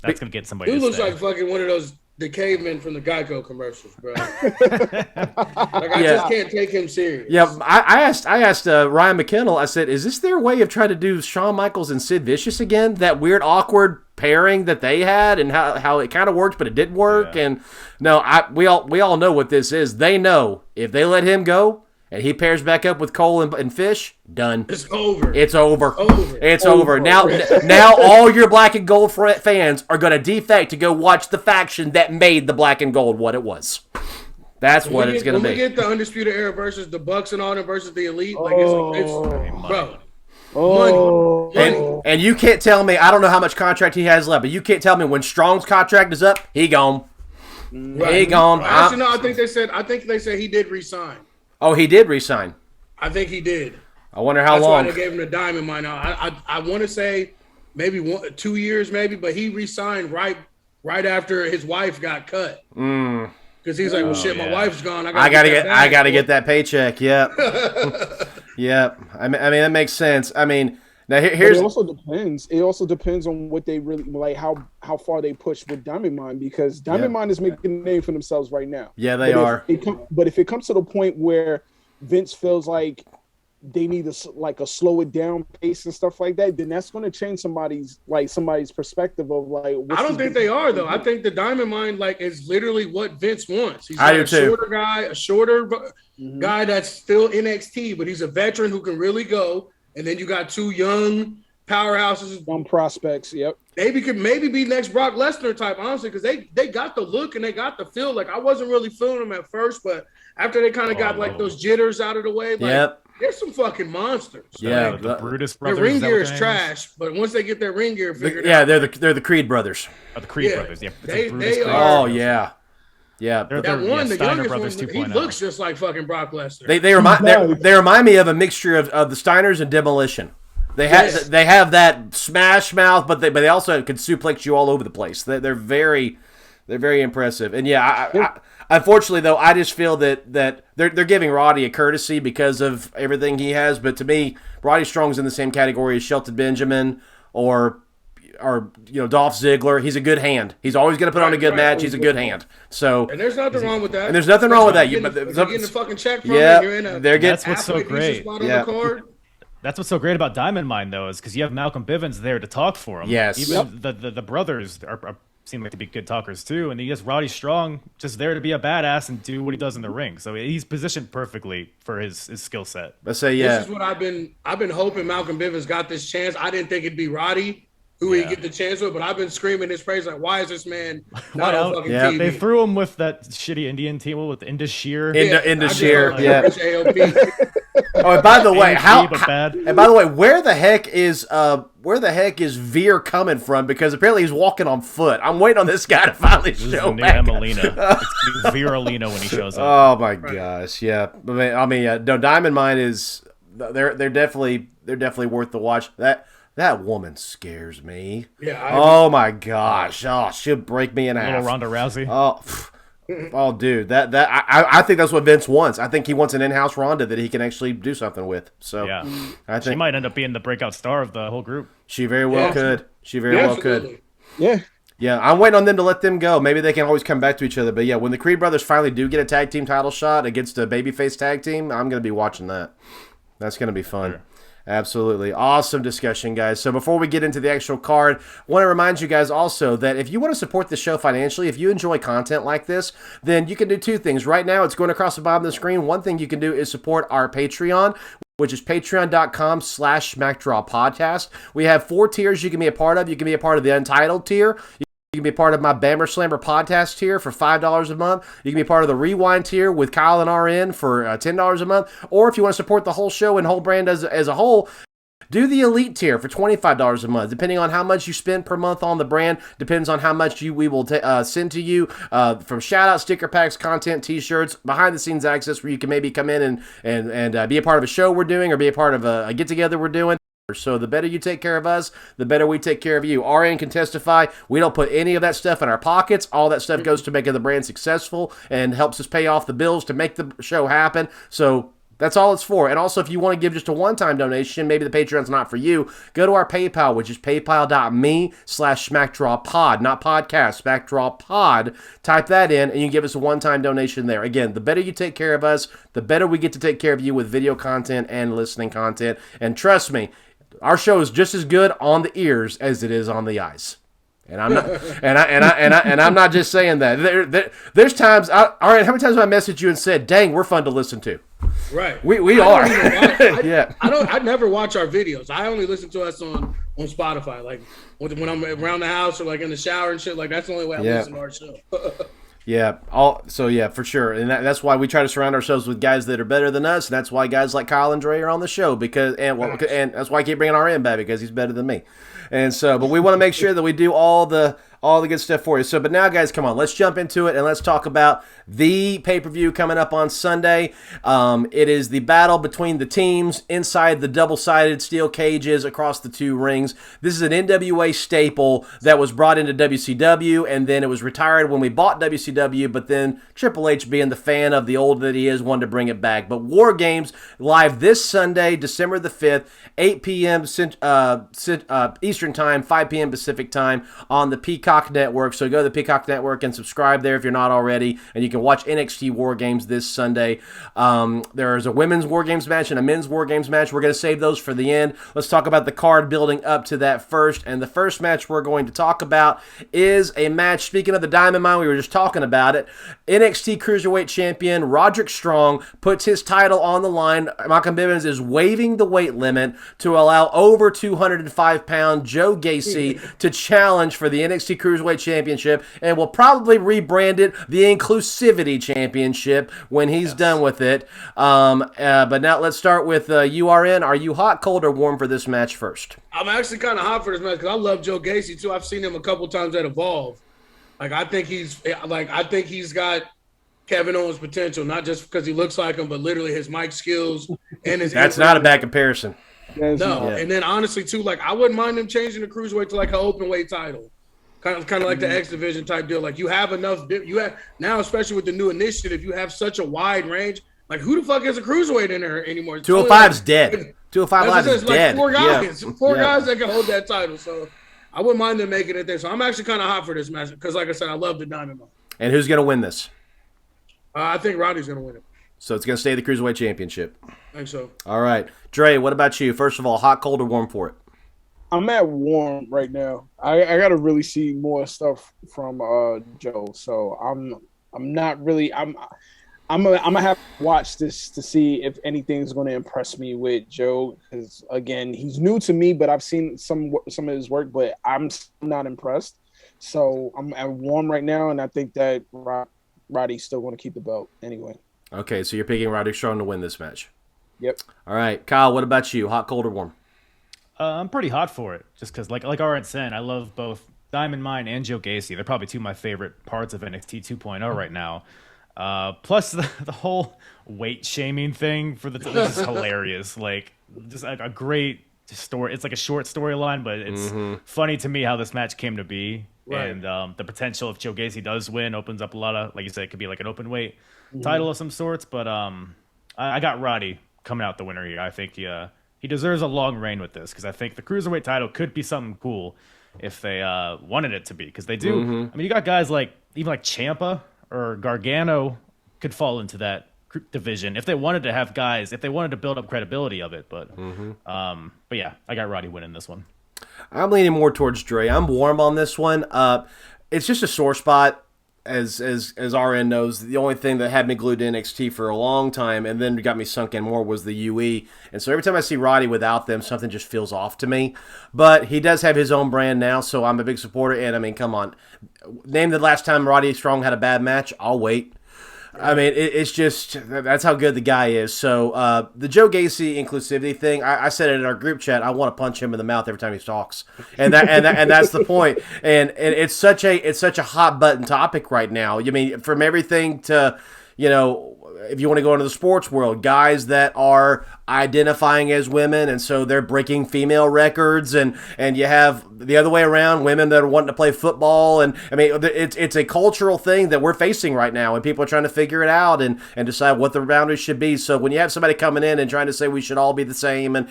That's going to get somebody Dude to looks stay. like fucking one of the cavemen from the Geico commercials, bro. I just can't take him serious. Yeah, I asked Ryan McKinnell, I said, is this their way of trying to do Shawn Michaels and Sid Vicious again? That weird, awkward pairing that they had and how it kind of worked, but it didn't work. Yeah. And no, we all know what this is. They know if they let him go and he pairs back up with Cole and Fish, done. It's over. It's over. Over. It's over. Now all your black and gold fans are going to defect to go watch the faction that made the black and gold what it was. That's what it's going to be. When we get the Undisputed Era versus the Bucks and all them versus the Elite, like it's bro. Money. And you can't tell me, I don't know how much contract he has left, but you can't tell me when Strong's contract is up, he gone. Right. He gone. Actually, no, I think they said he did resign. Oh, he did resign. I think he did. I wonder how That's long. why they gave him the diamond mine. I want to say maybe 2 years, maybe, but he resigned right after his wife got cut. Because he's like, well, shit, my wife's gone. I gotta get that paycheck. Yep. Yep. I mean, that makes sense. I mean, now here's. It also depends. It also depends on what they really like, how far they push with Diamond Mine, because Diamond Mine is making a name for themselves right now. Yeah, they are. But if it comes to the point where Vince feels like they need a slow it down pace and stuff like that, then that's going to change somebody's perspective of like. I don't think they are though. I think the Diamond Mine is literally what Vince wants. He's I do a too. shorter guy that's still NXT, but he's a veteran who can really go. And then you got two young powerhouses, young prospects. Yep. Maybe could be next Brock Lesnar type, honestly, because they got the look and they got the feel. Like I wasn't really feeling them at first, but after they kind of got those jitters out of the way, they're some fucking monsters. Yeah, the Brutus their brothers. ring gear is trash, but once they get their ring gear figured out, yeah, they're the Creed brothers. Oh, the Creed brothers. Yeah, they are. Oh yeah. Yeah, They're that one, the Steiner youngest brothers one, 2.0. he looks just like fucking Brock Lesnar. They remind me of a mixture of the Steiners and Demolition. They have that smash mouth, but they also can suplex you all over the place. They're very impressive. And I unfortunately though, I just feel that they're giving Roddy a courtesy because of everything he has. But to me, Roddy Strong's in the same category as Shelton Benjamin or Dolph Ziggler. He's a good hand. He's always going to put on a good match. He's a good hand. So and there's nothing wrong with that. And there's nothing wrong with that. You're getting a fucking check from that's what's so great. That's what's so great about Diamond Mine, though, is because you have Malcolm Bivens there to talk for him. Yes. Even the brothers seem like to be good talkers, too. And he has Roddy Strong just there to be a badass and do what he does in the ring. So he's positioned perfectly for his skill set. Let's say, yeah. This is what I've been hoping Malcolm Bivens got this chance. I didn't think it'd be Roddy who he'd get the chance with, but I've been screaming his praise like, why is this man not on fucking TV? They threw him with that shitty Indian team with Indus Shear. Indus Shear, yeah. AOP. Oh, and by the way, AOP, and by the way, where the heck is Veer coming from? Because apparently he's walking on foot. I'm waiting on this guy to finally show back. back. Emelina. It's Veer Alina when he shows up. Oh my gosh, yeah. I mean, no, Diamond Mine is they're definitely worth the watch. That woman scares me. Yeah. Oh my gosh. Oh, she'll break me in half. Little Ronda Rousey. Oh, dude. I think that's what Vince wants. I think he wants an in-house Ronda that he can actually do something with. So yeah, I think she might end up being the breakout star of the whole group. She very well could. She very well could. Yeah. Yeah, I'm waiting on them to let them go. Maybe they can always come back to each other. But yeah, when the Creed brothers finally do get a tag team title shot against a babyface tag team, I'm going to be watching that. That's going to be fun. Sure. Absolutely. Awesome discussion, guys. So before we get into the actual card, I want to remind you guys also that if you want to support the show financially, if you enjoy content like this, then you can do two things. Right now, it's going across the bottom of the screen. One thing you can do is support our Patreon, which is patreon.com/SmackDrawPodcast. We have 4 tiers you can be a part of. You can be a part of the Untitled tier. You can be a part of my Bammer Slammer podcast tier for $5 a month. You can be part of the Rewind tier with Kyle and RN for $10 a month. Or if you want to support the whole show and whole brand as a whole, do the Elite tier for $25 a month. Depending on how much you spend per month on the brand, depends on how much we will send to you from shout-out sticker packs, content, T-shirts, behind-the-scenes access where you can maybe come in and be a part of a show we're doing or be a part of a get-together we're doing. So the better you take care of us, the better we take care of you. RN can testify. We don't put any of that stuff in our pockets. All that stuff goes to making the brand successful and helps us pay off the bills to make the show happen. So that's all it's for. And also, if you want to give just a one-time donation, maybe the Patreon's not for you, go to our PayPal, which is paypal.me/SmackDrawPod, not podcast, SmackDrawPod. Type that in, and you can give us a one-time donation there. Again, the better you take care of us, the better we get to take care of you with video content and listening content. And trust me, our show is just as good on the ears as it is on the eyes. And I'm not, and I'm not just saying that. There's times. All right, how many times have I messaged you and said, "Dang, we're fun to listen to." Right. We are. Yeah. I never watch our videos. I only listen to us on Spotify. Like when I'm around the house or like in the shower and shit. Like that's the only way I listen to our show. Yeah. For sure. And that's why we try to surround ourselves with guys that are better than us. And that's why guys like Kyle and Dre are on the show and that's why I keep bringing RN back, because he's better than me. And so, but we want to make sure that we do all the good stuff for you. So, but now, guys, come on, let's jump into it and let's talk about the pay-per-view coming up on Sunday. It is the battle between the teams inside the double-sided steel cages across the two rings. This is an NWA staple that was brought into WCW, and then it was retired when we bought WCW, but then Triple H, being the fan of the old that he is, wanted to bring it back. But War Games, live this Sunday, December the 5th, 8 p.m. Eastern Time, 5 p.m. Pacific Time on the Peacock Network. So go to the Peacock Network and subscribe there if you're not already, and you can watch NXT War Games this Sunday. There is a women's War Games match and a men's War Games match. We're going to save those for the end. Let's talk about the card building up to that first. And the first match we're going to talk about is a match, speaking of the Diamond Mine, we were just talking about it. NXT Cruiserweight Champion Roderick Strong puts his title on the line. Malcolm Bivens is waiving the weight limit to allow over 205-pound Joe Gacy to challenge for the NXT Cruiserweight Championship, and will probably rebrand it the Inclusivity Championship when he's done with it. But now let's start with URN. Are you hot, cold, or warm for this match first? I'm actually kind of hot for this match because I love Joe Gacy too. I've seen him a couple times at Evolve. I think he's got Kevin Owens potential, not just because he looks like him, but literally his mic skills and his. That's not a bad comparison. No, and then honestly too, I wouldn't mind him changing the cruiserweight to an open weight title. Kind of like the X Division type deal. You have enough. You have now, especially with the new initiative, you have such a wide range. Who the fuck is a cruiserweight in there anymore? 205's dead. 205 Live is dead. Four guys, guys that can hold that title. So I wouldn't mind them making it there. So I'm actually kind of hot for this match because, like I said, I love the Diamond Mine. And who's going to win this? I think Roddy's going to win it. So it's going to stay the Cruiserweight Championship. I think so. All right. Dre, what about you? First of all, hot, cold, or warm for it? I'm at warm right now. I got to really see more stuff from Joe. So I'm not really. I'm gonna have to watch this to see if anything's going to impress me with Joe, because again, he's new to me, but I've seen some of his work, but I'm not impressed. So I'm at warm right now, and I think that Roddy's still going to keep the belt anyway. Okay, so you're picking Roddy Strong to win this match. Yep. All right, Kyle, what about you? Hot, cold, or warm? I'm pretty hot for it, just because, like Aaron said, I love both Diamond Mine and Joe Gacy. They're probably two of my favorite parts of NXT 2.0 right now. Plus, the whole weight shaming thing for this is hilarious. Just a great story. It's like a short storyline, but it's funny to me how this match came to be. Right. And the potential if Joe Gacy does win opens up a lot of, like you said, it could be like an open weight title of some sorts. But I got Roddy coming out the winner here. I think he deserves a long reign with this, because I think the Cruiserweight title could be something cool if they wanted it to be, because they do. I mean, you got guys like Ciampa or Gargano could fall into that division if they wanted to have guys, if they wanted to build up credibility of it. But yeah, I got Roddy winning this one. I'm leaning more towards Dre. I'm warm on this one. It's just a sore spot. As RN knows, the only thing that had me glued to NXT for a long time and then got me sunk in more was the UE. And so every time I see Roddy without them, something just feels off to me. But he does have his own brand now, so I'm a big supporter. And, I mean, come on. Name the last time Roddy Strong had a bad match. I'll wait. I mean, it's just, that's how good the guy is. So the Joe Gacy inclusivity thing, I said it in our group chat. I want to punch him in the mouth every time he talks, and that's the point. And it's such a hot button topic right now. I mean, from everything to, if you want to go into the sports world, guys that are identifying as women, and so they're breaking female records, and you have the other way around, women that are wanting to play football, and I mean, it's a cultural thing that we're facing right now, and people are trying to figure it out and decide what the boundaries should be. So when you have somebody coming in and trying to say we should all be the same, and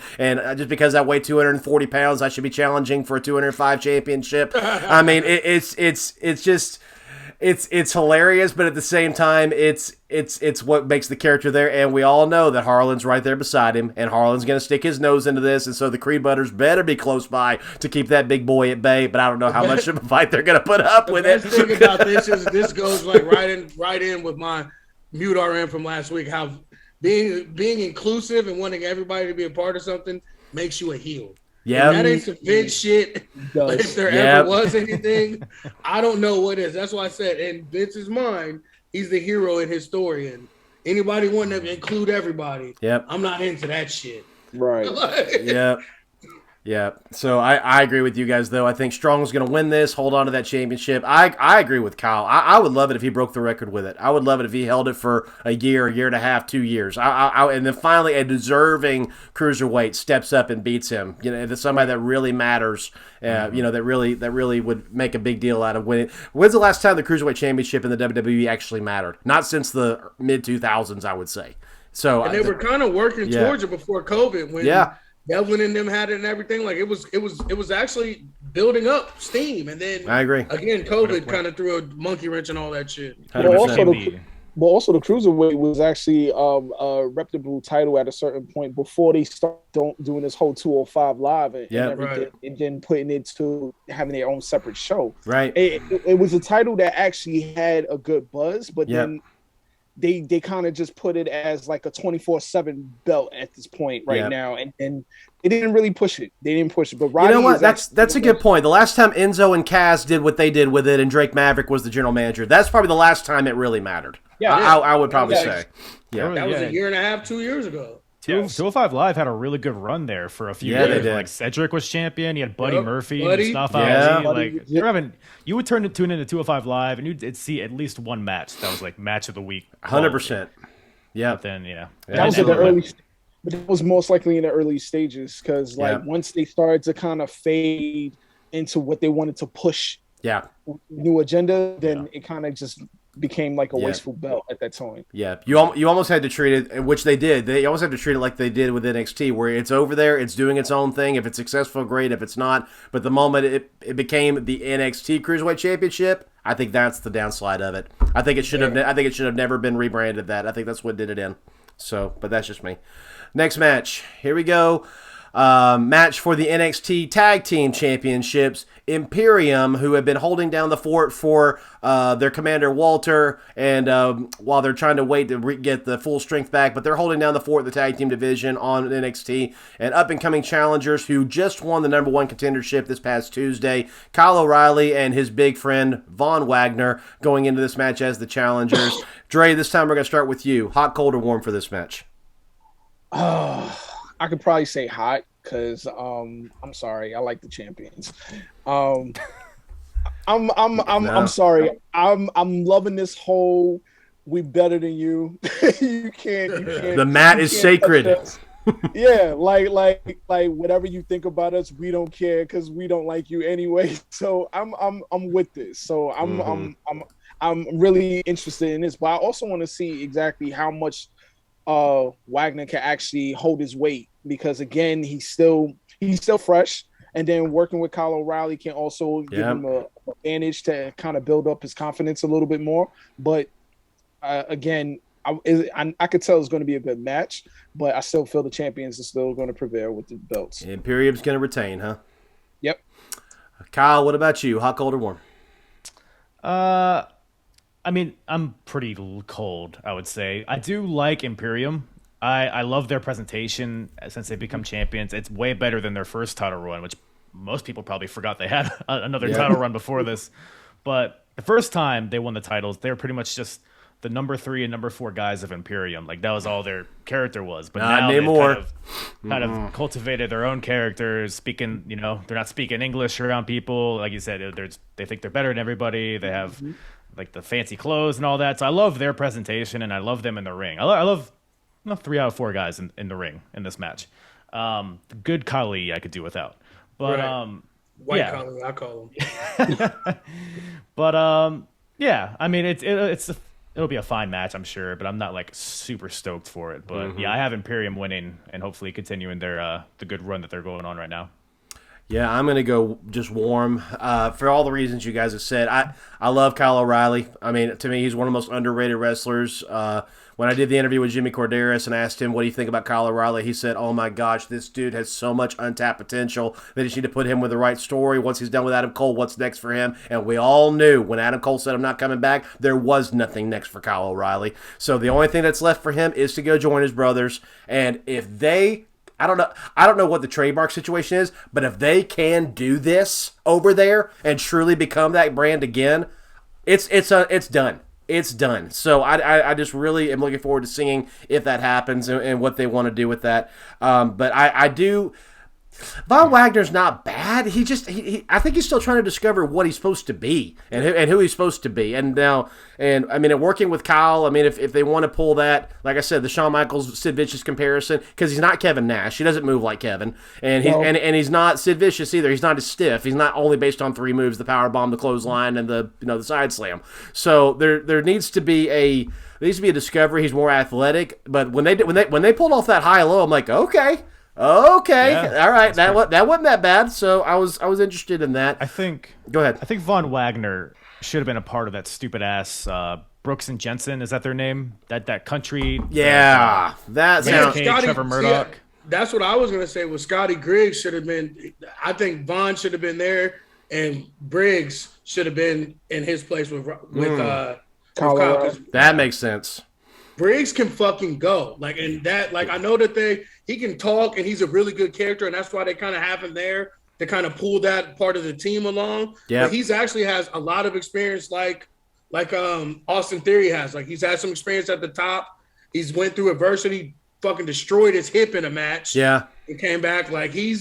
just because I weigh 240 pounds, I should be challenging for a 205 championship. I mean, it's just. It's hilarious, but at the same time, it's what makes the character there, and we all know that Harlan's right there beside him, and Harlan's going to stick his nose into this, and so the Creed Butters better be close by to keep that big boy at bay, but I don't know how much of a fight they're going to put up with it. The best thing about this is this goes like right in with my mute RM from last week, how being inclusive and wanting everybody to be a part of something makes you a heel. Yeah, that ain't some Vince shit. But if there ever was anything, I don't know what is. That's why I said, in Vince's mind, he's the hero in his story, and anybody wanting to include everybody. Yep, I'm not into that shit. Right. Yep. Yeah, so I agree with you guys, though. I think Strong's going to win this, hold on to that championship. I agree with Kyle. I would love it if he broke the record with it. I would love it if he held it for a year and a half, 2 years. And then finally a deserving cruiserweight steps up and beats him. You know, somebody that really matters, you know, that really would make a big deal out of winning. When's the last time the cruiserweight championship in the WWE actually mattered? Not since the mid-2000s, I would say. So, and they were kind of working towards it before COVID when Devlin and them had it and everything. Like it was actually building up steam, and then I agree. Again, COVID kind of threw a monkey wrench and all that shit. But also the cruiserweight was actually a reputable title at a certain point before they start doing this whole 205 live and everything, and then putting it to having their own separate show. Right. It was a title that actually had a good buzz, but then they kind of just put it as like a 24/7 belt at this point now, and they didn't really push it. They didn't push it. But Roddy, you know what? That's a good point. The last time Enzo and Cass did what they did with it, and Drake Maverick was the general manager, that's probably the last time it really mattered. Yeah, I would probably say. Yeah, that was a year and a half, 2 years ago. 205 Live had a really good run there for a few years. They did. Like Cedric was champion. You had Buddy Murphy, Mustafa Ali. Like you would tune into 205 Live, and you'd see at least one match that was like match of the week. 100%. Yeah. But then that was in the early. But it was most likely in the early stages because once they started to kind of fade into what they wanted to push, new agenda, then it kind of just became like a wasteful belt at that time. Yeah, you almost had to treat it, which they did. They almost had to treat it like they did with NXT, where it's over there, it's doing its own thing. If it's successful, great. If it's not, but the moment it became the NXT Cruiserweight Championship, I think that's the downslide of it. I think it should have. I think it should have never been rebranded that. I think that's what did it in. So, but that's just me. Next match. Here we go. Match for the NXT Tag Team Championships. Imperium, who have been holding down the fort for their commander Walter, and while they're trying to wait to get the full strength back, but they're holding down the fort in the tag team division on NXT. And up-and-coming challengers who just won the number one contendership this past Tuesday, Kyle O'Reilly and his big friend Von Wagner going into this match as the challengers. Dre, this time we're going to start with you. Hot, cold, or warm for this match? I could probably say hot because I'm sorry, I like the champions. I'm sorry. I'm loving this whole we better than you. you can't. The mat is sacred. Yeah, like whatever you think about us, we don't care because we don't like you anyway. So I'm with this. So I'm really interested in this, but I also want to see exactly how much Wagner can actually hold his weight, because again, he's still fresh, and then working with Kyle O'Reilly can also give him an advantage to kind of build up his confidence a little bit more. But again, I could tell it's going to be a good match, but I still feel the champions are still going to prevail with the belts. Imperium's going to retain, huh? Yep. Kyle, what about you? Hot, cold, or warm? I mean, I'm pretty cold, I would say. I do like Imperium. I love their presentation since they've become champions. It's way better than their first title run, which most people probably forgot they had another title run before this. But the first time they won the titles, they were pretty much just the number 3 and number 4 guys of Imperium. Like, that was all their character was. But now they've kind of cultivated their own characters, speaking, they're not speaking English around people. Like you said, they think they're better than everybody. They have like the fancy clothes and all that. So I love their presentation, and I love them in the ring. I love 3 out of 4 guys in the ring in this match. Good Kali I could do without, but White yeah. Kali, I call him. But yeah, I mean it'll be a fine match, I'm sure, but I'm not like super stoked for it. But yeah, I have Imperium winning and hopefully continuing their the good run that they're going on right now. Yeah, I'm going to go just warm for all the reasons you guys have said. I love Kyle O'Reilly. I mean, to me, he's one of the most underrated wrestlers. When I did the interview with Jimmy Corderas and asked him what do you think about Kyle O'Reilly, he said, oh my gosh, this dude has so much untapped potential. They just need to put him with the right story. Once he's done with Adam Cole, what's next for him? And we all knew when Adam Cole said I'm not coming back, there was nothing next for Kyle O'Reilly. So the only thing that's left for him is to go join his brothers. And if they... I don't know what the trademark situation is, but if they can do this over there and truly become that brand again, it's done. It's done. So I just really am looking forward to seeing if that happens and what they want to do with that. But I do. Von Wagner's not bad. I think he's still trying to discover what he's supposed to be and who he's supposed to be. And I mean, working with Kyle, I mean, if they want to pull that, like I said, the Shawn Michaels Sid Vicious comparison, because he's not Kevin Nash, he doesn't move like Kevin, and he's not Sid Vicious either. He's not as stiff. He's not only based on 3 moves: the power bomb, the clothesline, and the side slam. So there needs to be a discovery. He's more athletic, but when they pulled off that high low, I'm like, okay. Yeah, all right. That wasn't that bad. So I was interested in that. Go ahead. I think Von Wagner should have been a part of that stupid ass Brooks and Jensen. Is that their name? That country. Yeah, that sounds. Trevor Murdoch. That's what I was gonna say. Was Scotty Griggs should have been. I think Von should have been there, and Briggs should have been in his place with Kyle. That makes sense. Briggs can fucking go. I know that he can talk and he's a really good character, and that's why they kind of have him there to kind of pull that part of the team along. Yeah. But he's actually has a lot of experience like Austin Theory has. Like he's had some experience at the top. He's went through adversity, fucking destroyed his hip in a match. Yeah. And came back. Like he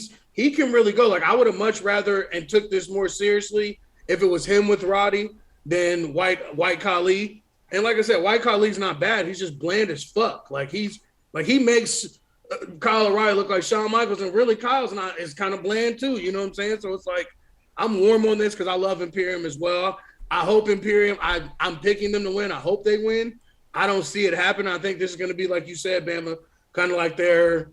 can really go. Like I would have much rather and took this more seriously if it was him with Roddy than White Khali. And like I said, White Khali's not bad. He's just bland as fuck. He makes Kyle O'Reilly look like Shawn Michaels, and really Kyle's is kind of bland too. You know what I'm saying? So it's like I'm warm on this because I love Imperium as well. I hope Imperium. I'm picking them to win. I hope they win. I don't see it happen. I think this is going to be like you said, Bama, kind of like they're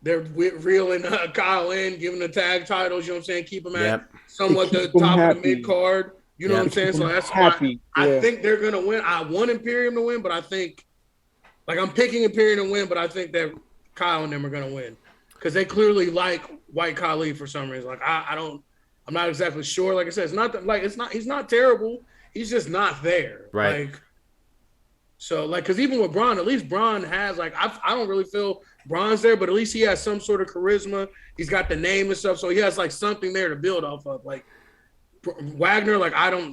reeling Kyle in, giving the tag titles. You know what I'm saying? Keep them at somewhat the top of the mid card. You know what I'm saying? So that's why I think they're going to win. I want Imperium to win, but I think I'm picking Imperium to win, but I think that Kyle and them are going to win because they clearly like White Khali for some reason. Like I'm not exactly sure. Like I said, he's not terrible. He's just not there. Right. Because even with Braun, at least Braun has I don't really feel Braun's there, but at least he has some sort of charisma. He's got the name and stuff, so he has something there to build off of. Like Wagner, I don't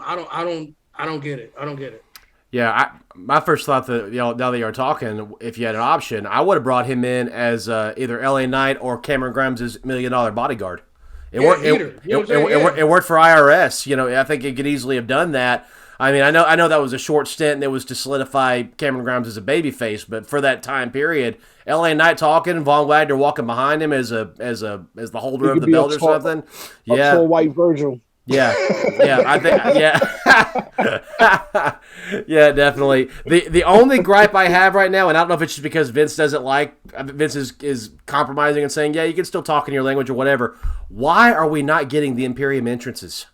get it. I don't get it. Yeah, my first thought that now that you're talking, if you had an option, I would have brought him in as either LA Knight or Cameron Grimes' $1 million bodyguard. It worked. It worked for IRS. I think it could easily have done that. I mean, I know that was a short stint and it was to solidify Cameron Grimes as a babyface, but for that time period, LA Knight talking, Von Wagner walking behind him as the holder of the belt or something. Yeah, tall white Virgil. Yeah, I think, yeah, definitely. The only gripe I have right now, and I don't know if it's just because Vince is compromising and saying, yeah, you can still talk in your language or whatever. Why are we not getting the Imperium entrances?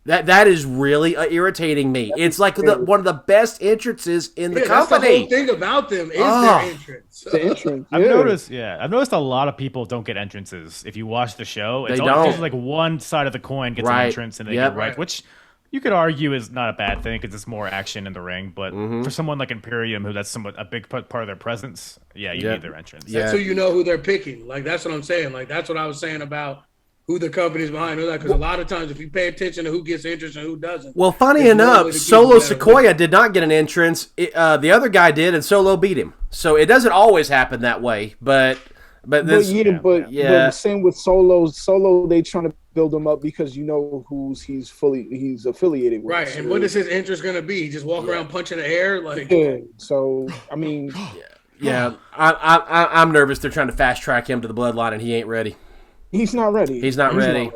That is really irritating me. It's like one of the best entrances in the company. That's the whole thing about them is their entrance. The entrance. I've noticed a lot of people don't get entrances. If you watch the show, it's always like one side of the coin gets an entrance and they get right, which you could argue is not a bad thing because it's more action in the ring. But for someone like Imperium, who that's somewhat a big part of their presence, you need their entrance. Yeah. So you know who they're picking. Like that's what I'm saying. Like that's what I was saying about who the company's behind, because a lot of times if you pay attention to who gets entrance and who doesn't. Well, funny enough, Solo Sikoa did not get an entrance. The other guy did, and Solo beat him. So it doesn't always happen that way, but But this, but same with Solo. Solo, they trying to build him up because you know he's affiliated with. Right, and what is his interest going to be? He just walk around punching the air, like. Yeah. So I mean, I'm nervous. They're trying to fast track him to the bloodline, and he ain't ready. He's not ready. He's not ready.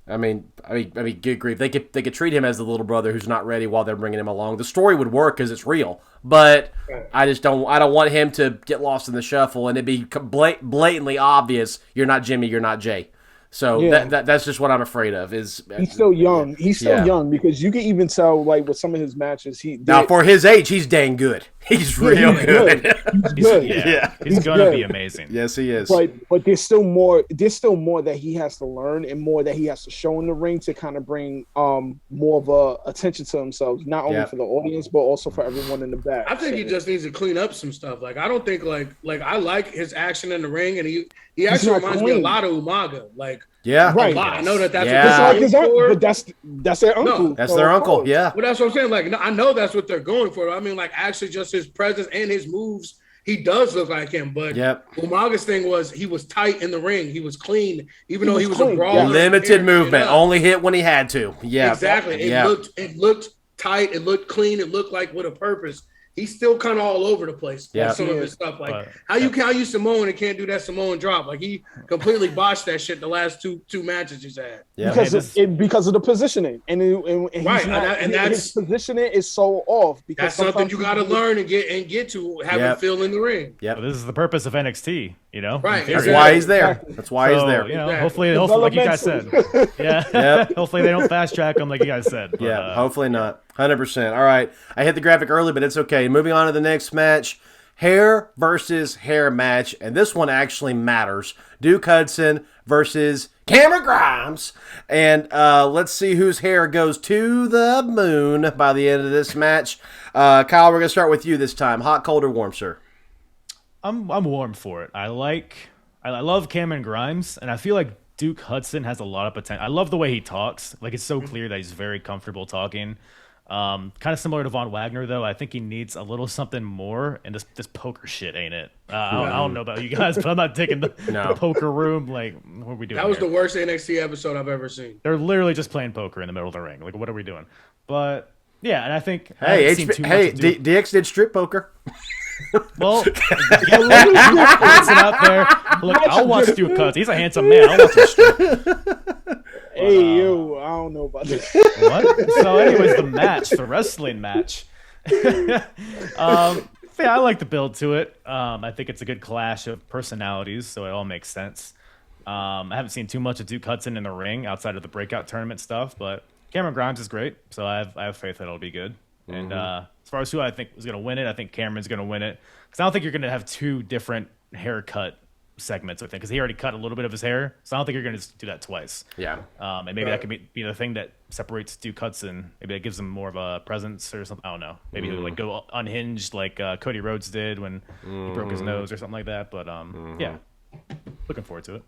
I mean, good grief. They could treat him as the little brother who's not ready while they're bringing him along. The story would work because it's real, but I don't want him to get lost in the shuffle and it be blatantly obvious you're not Jimmy, you're not Jay. So that's just what I'm afraid of. He's still young. He's still young because you can even tell like with some of his matches. Now for his age, he's dang good. He's real good. He's good. He's gonna be amazing. Yes, he is. But there's still more. There's still more that he has to learn and more that he has to show in the ring to kind of bring more of a attention to himself, not only for the audience but also for everyone in the back. I think he just needs to clean up some stuff. Like I don't think like I like his action in the ring, and he actually reminds me a lot of Umaga. Like right. I know that's but that's their uncle. No, that's their uncle. Yeah. Well, that's what I'm saying. Like I know that's what they're going for. I mean, like actually just his presence and his moves, he does look like him. But Umaga's thing was he was tight in the ring. He was clean, even though he was a brawler. Limited movement, only hit when he had to. Yeah, exactly. It looked tight. It looked clean. It looked like with a purpose. He's still kind of all over the place. Like some of his stuff. Like how you Samoan and can't do that Samoan drop. Like he completely botched that shit the last two matches he's had. Yeah. Because of the positioning and his positioning is so off. Because that's something you got to learn and get to have it feel in the ring. Yeah, this is the purpose of NXT. You know, right? That's why he's there. That's why he's there. You know, hopefully, like you guys said, hopefully they don't fast track him like you guys said. But, hopefully not. 100%. All right, I hit the graphic early, but it's okay. Moving on to the next match. Hair versus hair match, and this one actually matters. Duke Hudson versus Cameron Grimes, and let's see whose hair goes to the moon by the end of this match. Kyle, we're gonna start with you this time. Hot, cold, or warm, sir? I'm warm for it. I love Cameron Grimes, and I feel like Duke Hudson has a lot of potential. I love the way he talks. Like it's so clear that he's very comfortable talking. Kind of similar to Von Wagner, though. I think he needs a little something more, and this poker shit ain't it. I don't know about you guys, but I'm not taking the poker room. Like, what are we doing? That was the worst NXT episode I've ever seen. They're literally just playing poker in the middle of the ring. Like, what are we doing? But yeah, and I think DX did strip poker. Well, out there. Look, I'll watch Duke Hudson. He's a handsome man. I'll watch him strip. Hey, I don't know about this. What? So, anyways, the wrestling match. I like the build to it. I think it's a good clash of personalities, so it all makes sense. I haven't seen too much of Duke Hudson in the ring outside of the breakout tournament stuff, but Cameron Grimes is great, so I have faith that it'll be good. And as far as who I think is going to win it, I think Cameron's going to win it because I don't think you're going to have two different haircut segments with it because he already cut a little bit of his hair, so I don't think you're going to do that twice. Yeah. And maybe that could be the thing that separates Duke Hudson. Maybe that gives him more of a presence or something. I don't know. Maybe he'll like go unhinged like Cody Rhodes did when he broke his nose or something like that. But yeah, looking forward to it.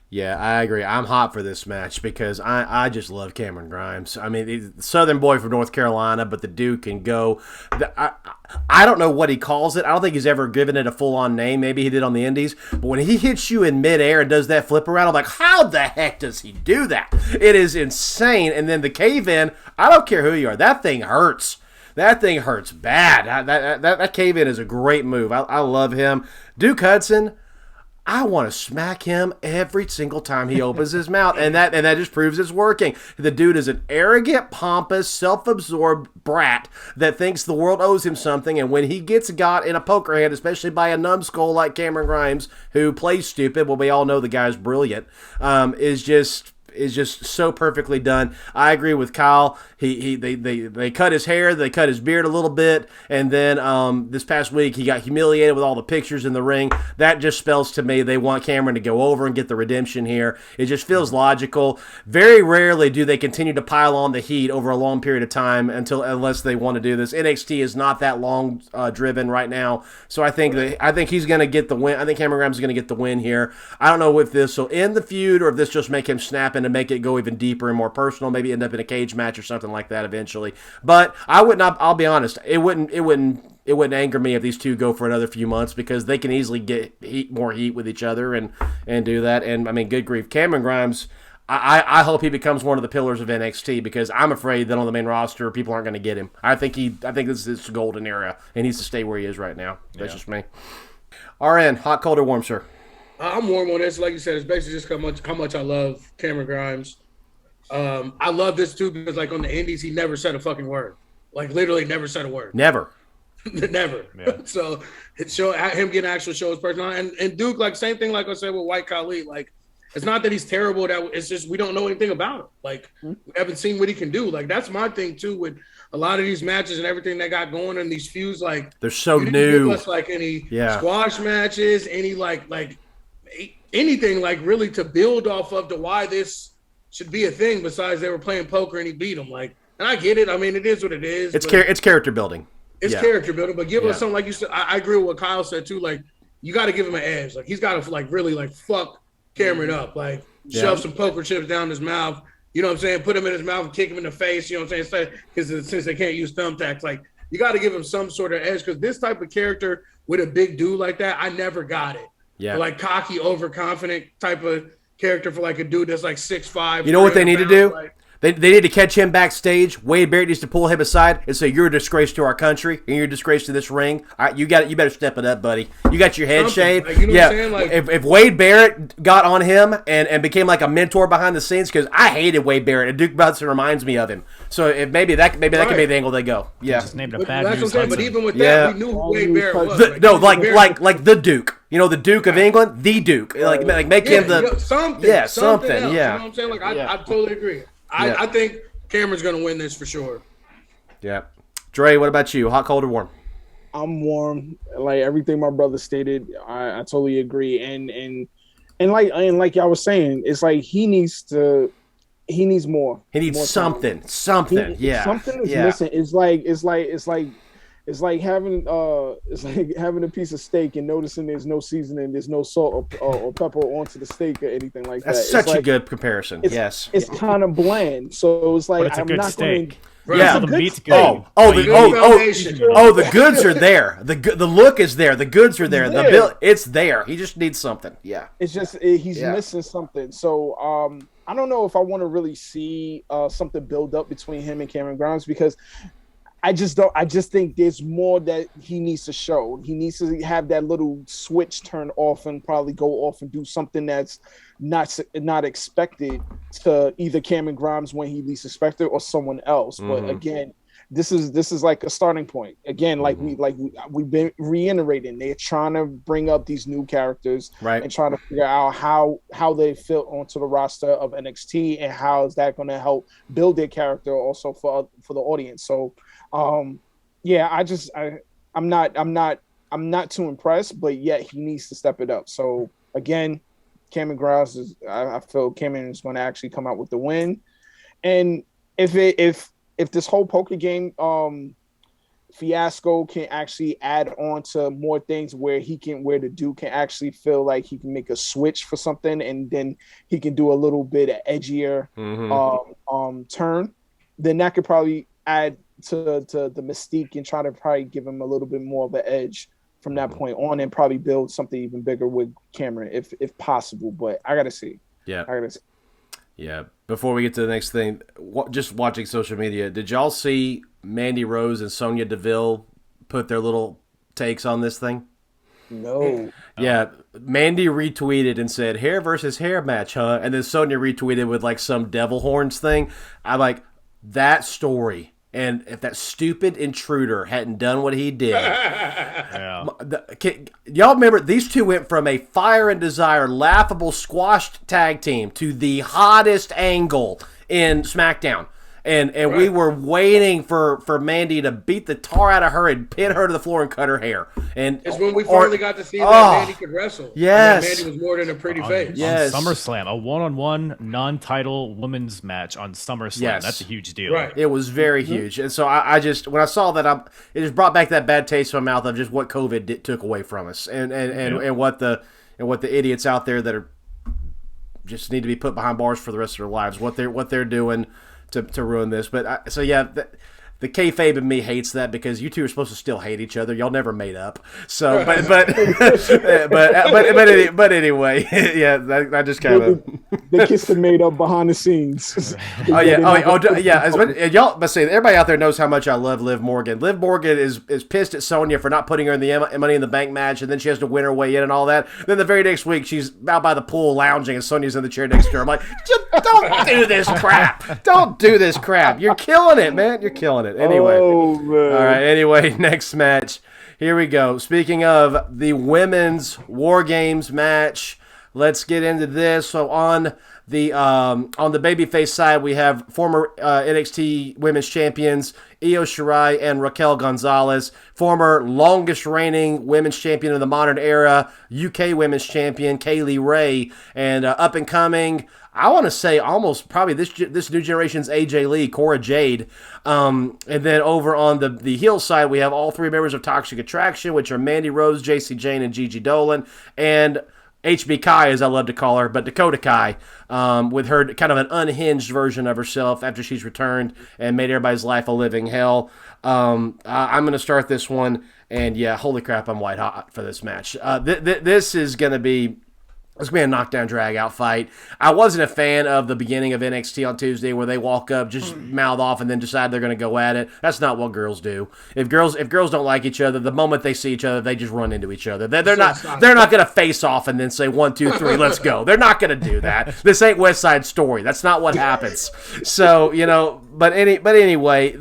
Yeah, I agree. I'm hot for this match because I just love Cameron Grimes. I mean, he's a Southern boy from North Carolina, but the dude can go. I don't know what he calls it. I don't think he's ever given it a full-on name. Maybe he did on the Indies. But when he hits you in midair and does that flip around, I'm like, how the heck does he do that? It is insane. And then the cave-in, I don't care who you are. That thing hurts. That thing hurts bad. That cave-in is a great move. I love him. Duke Hudson, I want to smack him every single time he opens his mouth, and that just proves it's working. The dude is an arrogant, pompous, self-absorbed brat that thinks the world owes him something, and when he gets got in a poker hand, especially by a numbskull like Cameron Grimes, who plays stupid, well, we all know the guy's brilliant, is just so perfectly done. I agree with Kyle. They cut his hair, they cut his beard a little bit, and then this past week he got humiliated with all the pictures in the ring. That just spells to me they want Cameron to go over and get the redemption here. It just feels logical. Very rarely do they continue to pile on the heat over a long period of time unless they want to do this. NXT is not that long driven right now, so I think he's going to get the win. I think Cameron Grimes is going to get the win here. I don't know if this will end the feud or if this just make him snap and make it go even deeper and more personal. Maybe end up in a cage match or something like that eventually. But I would not. I'll be honest. It wouldn't it wouldn't anger me if these two go for another few months because they can easily get more heat with each other and do that. And I mean, good grief, Cameron Grimes. I hope he becomes one of the pillars of NXT because I'm afraid that on the main roster people aren't going to get him. I think this is his golden era and he needs to stay where he is right now. That's just me. RN, hot, cold, or warm, sir? I'm warm on this. Like you said, it's basically just how much I love Cameron Grimes. I love this too because like on the Indies, he never said a fucking word. Like literally never said a word. Never. Never. Yeah. So it him getting actual shows personality. And Duke, like same thing like I said with White Khali. Like it's not that he's terrible, it's just we don't know anything about him. Like we haven't seen what he can do. Like that's my thing too with a lot of these matches and everything they got going in these feuds. Like they're so you new. Give us like any squash matches, any like anything like really to build off of to why this should be a thing. Besides they were playing poker and he beat him. Like, and I get it. I mean, it is what it is. It's character building. It's character building, but give us something like you said. I agree with what Kyle said too. Like you got to give him an edge. Like he's got to like really like fuck Cameron up. Like shove some poker chips down his mouth. You know what I'm saying? Put him in his mouth and kick him in the face. You know what I'm saying? Because since they can't use thumbtacks, like you got to give him some sort of edge. Because this type of character with a big dude like that, I never got it. Yeah, like cocky, overconfident type of character for like a dude that's like 6'5". You know what they need to do? Like, They need to catch him backstage. Wade Barrett needs to pull him aside and say, "You're a disgrace to our country, and you're a disgrace to this ring. All right, you better step it up, buddy. You got your head shaved." Like, you know what I'm saying? Like, if Wade Barrett got on him and became like a mentor behind the scenes, because I hated Wade Barrett, and Duke Hudson reminds me of him. So if maybe that could be the angle they go. Yeah, just named a bad that's news what I'm saying. But even with that, we knew who Wade Barrett was. Like the Duke. You know, the Duke of England, the Duke. Like make him the something. Yeah, something. Else, yeah, you know what I'm saying? Like I totally agree. I think Cameron's going to win this for sure. Yeah. Dre, what about you? Hot, cold, or warm? I'm warm. Like everything my brother stated, I totally agree. And like I was saying, it's like he needs more. He needs more something. Time. Something. Something is missing. It's like having a piece of steak and noticing there's no seasoning, there's no salt or pepper onto the steak or anything like that. That's such a good comparison. Yes, it's kind of bland. So it's like it's a good steak. Yeah, the meat's good. The goods are there. The look is there. The goods are there. The bill, it's there. He just needs something. Yeah, it's just he's missing something. So I don't know if I want to really see something build up between him and Cameron Grimes because I just think there's more that he needs to show. He needs to have that little switch turn off and probably go off and do something that's not expected to either Cameron Grimes when he least expected or someone else. Mm-hmm. But again, this is like a starting point. Again, like we've been reiterating, they're trying to bring up these new characters and trying to figure out how they fit onto the roster of NXT and how is that going to help build their character also for the audience. So I'm not too impressed, but yet he needs to step it up. So again, Cameron Grimes I feel Cameron is going to actually come out with the win. And if this whole poker game fiasco can actually add on to more things where the Duke can actually feel like he can make a switch for something and then he can do a little bit of edgier turn, then that could probably add to the mystique and try to probably give him a little bit more of an edge from that point on and probably build something even bigger with Cameron if possible. But I gotta see. Yeah. Before we get to the next thing, just watching social media, did y'all see Mandy Rose and Sonya Deville put their little takes on this thing? No. Yeah, Mandy retweeted and said, "Hair versus hair match, huh?" And then Sonya retweeted with like some devil horns thing. I'm like, that story. And if that stupid intruder hadn't done what he did, y'all remember these two went from a Fire and Desire laughable squashed tag team to the hottest angle in SmackDown. And we were waiting for Mandy to beat the tar out of her and pin her to the floor and cut her hair. And it's when we finally got to see that Mandy could wrestle. Yes. Mandy was more than a pretty face. Yes. On SummerSlam, a one-on-one non-title women's match on SummerSlam. Yes. That's a huge deal. Right. It was very huge. And so I just, when I saw that, it just brought back that bad taste in my mouth of just what COVID took away from us and what the idiots out there that are just need to be put behind bars for the rest of their lives, what they're doing to ruin this. But the kayfabe in me hates that because you two are supposed to still hate each other. Y'all never made up. So, but anyway, yeah, I just kind of they kissed and made up behind the scenes. Y'all, but say everybody out there knows how much I love Liv Morgan. Liv Morgan is pissed at Sonya for not putting her in the Money in the Bank match, and then she has to win her way in and all that. Then the very next week, she's out by the pool lounging, and Sonya's in the chair next to her. I'm like, don't do this crap. Don't do this crap. You're killing it, man. You're killing it. Anyway. Oh, man. All right. Anyway, next match. Here we go. Speaking of the women's War Games match, let's get into this. So on the babyface side, we have former NXT Women's Champions Io Shirai and Raquel Gonzalez, former longest reigning Women's Champion of the modern era, UK Women's Champion Kaylee Ray, and up and coming, I want to say almost probably this new generation's AJ Lee, Cora Jade. And then over on the heel side, we have all three members of Toxic Attraction, which are Mandy Rose, JC Jane, and Gigi Dolan, and HB Kai, as I love to call her, but Dakota Kai, with her kind of an unhinged version of herself after she's returned and made everybody's life a living hell. I'm going to start this one, and yeah, holy crap, I'm white hot for this match. This is going to be... It's going to be a knockdown, drag-out fight. I wasn't a fan of the beginning of NXT on Tuesday where they walk up, just mouth off, and then decide they're going to go at it. That's not what girls do. If girls don't like each other, the moment they see each other, they just run into each other. They're not going to face off and then say 1, 2, 3, let's go. They're not going to do that. This ain't West Side Story. That's not what happens. So but anyway,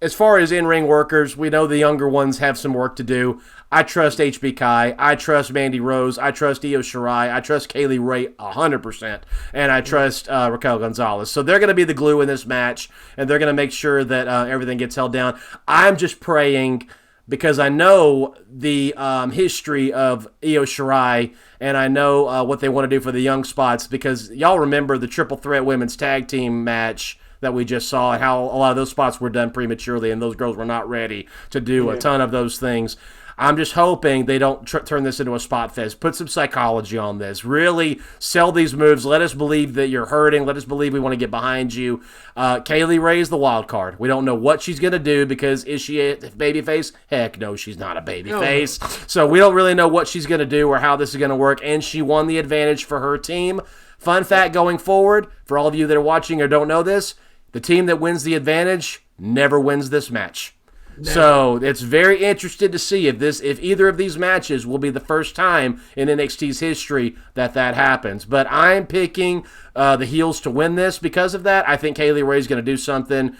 as far as in-ring workers, we know the younger ones have some work to do. I trust HB Kai. I trust Mandy Rose. I trust Io Shirai. I trust Kaylee Ray 100%. And I trust Raquel Gonzalez. So they're going to be the glue in this match, and they're going to make sure that everything gets held down. I'm just praying because I know the history of Io Shirai, and I know what they want to do for the young spots, because y'all remember the Triple Threat Women's Tag Team match that we just saw, and how a lot of those spots were done prematurely, and those girls were not ready to do a ton of those things. I'm just hoping they don't turn this into a spot fest. Put some psychology on this. Really sell these moves. Let us believe that you're hurting. Let us believe we want to get behind you. Kaylee Ray is the wild card. We don't know what she's going to do, because is she a babyface? Heck no, she's not a babyface. No. So we don't really know what she's going to do or how this is going to work, and she won the advantage for her team. Fun fact going forward, for all of you that are watching or don't know this, the team that wins the advantage never wins this match. No. So it's very interesting to see if either of these matches will be the first time in NXT's history that happens. But I'm picking the heels to win this because of that. I think Kaylee Ray's going to do something.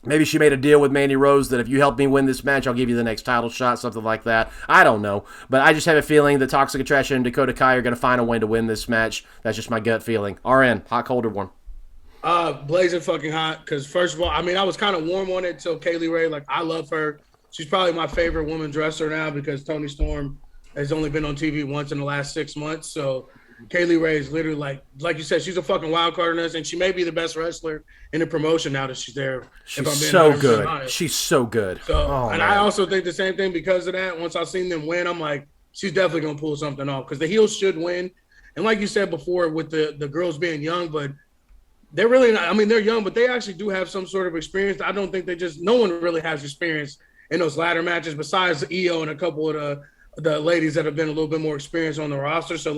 Maybe she made a deal with Mandy Rose that if you help me win this match, I'll give you the next title shot, something like that. I don't know. But I just have a feeling that Toxic Attraction and Dakota Kai are going to find a way to win this match. That's just my gut feeling. RN, hot, cold, or warm? Blazing fucking hot, because first of all, I mean, I was kind of warm on it till Kaylee Ray. Like, I love her. She's probably my favorite women's wrestler now, because Toni Storm has only been on TV once in the last 6 months. So Kaylee Ray is literally like you said, she's a fucking wild card in this, and she may be the best wrestler in the promotion now that she's there. She's so good. Honest. She's so good. So, I also think the same thing because of that. Once I seen them win, I'm like, she's definitely gonna pull something off, because the heels should win. And like you said before, with the girls being young, but they're really not. I mean, they're young, but they actually do have some sort of experience. I don't think no one really has experience in those ladder matches besides Io and a couple of the ladies that have been a little bit more experienced on the roster. So,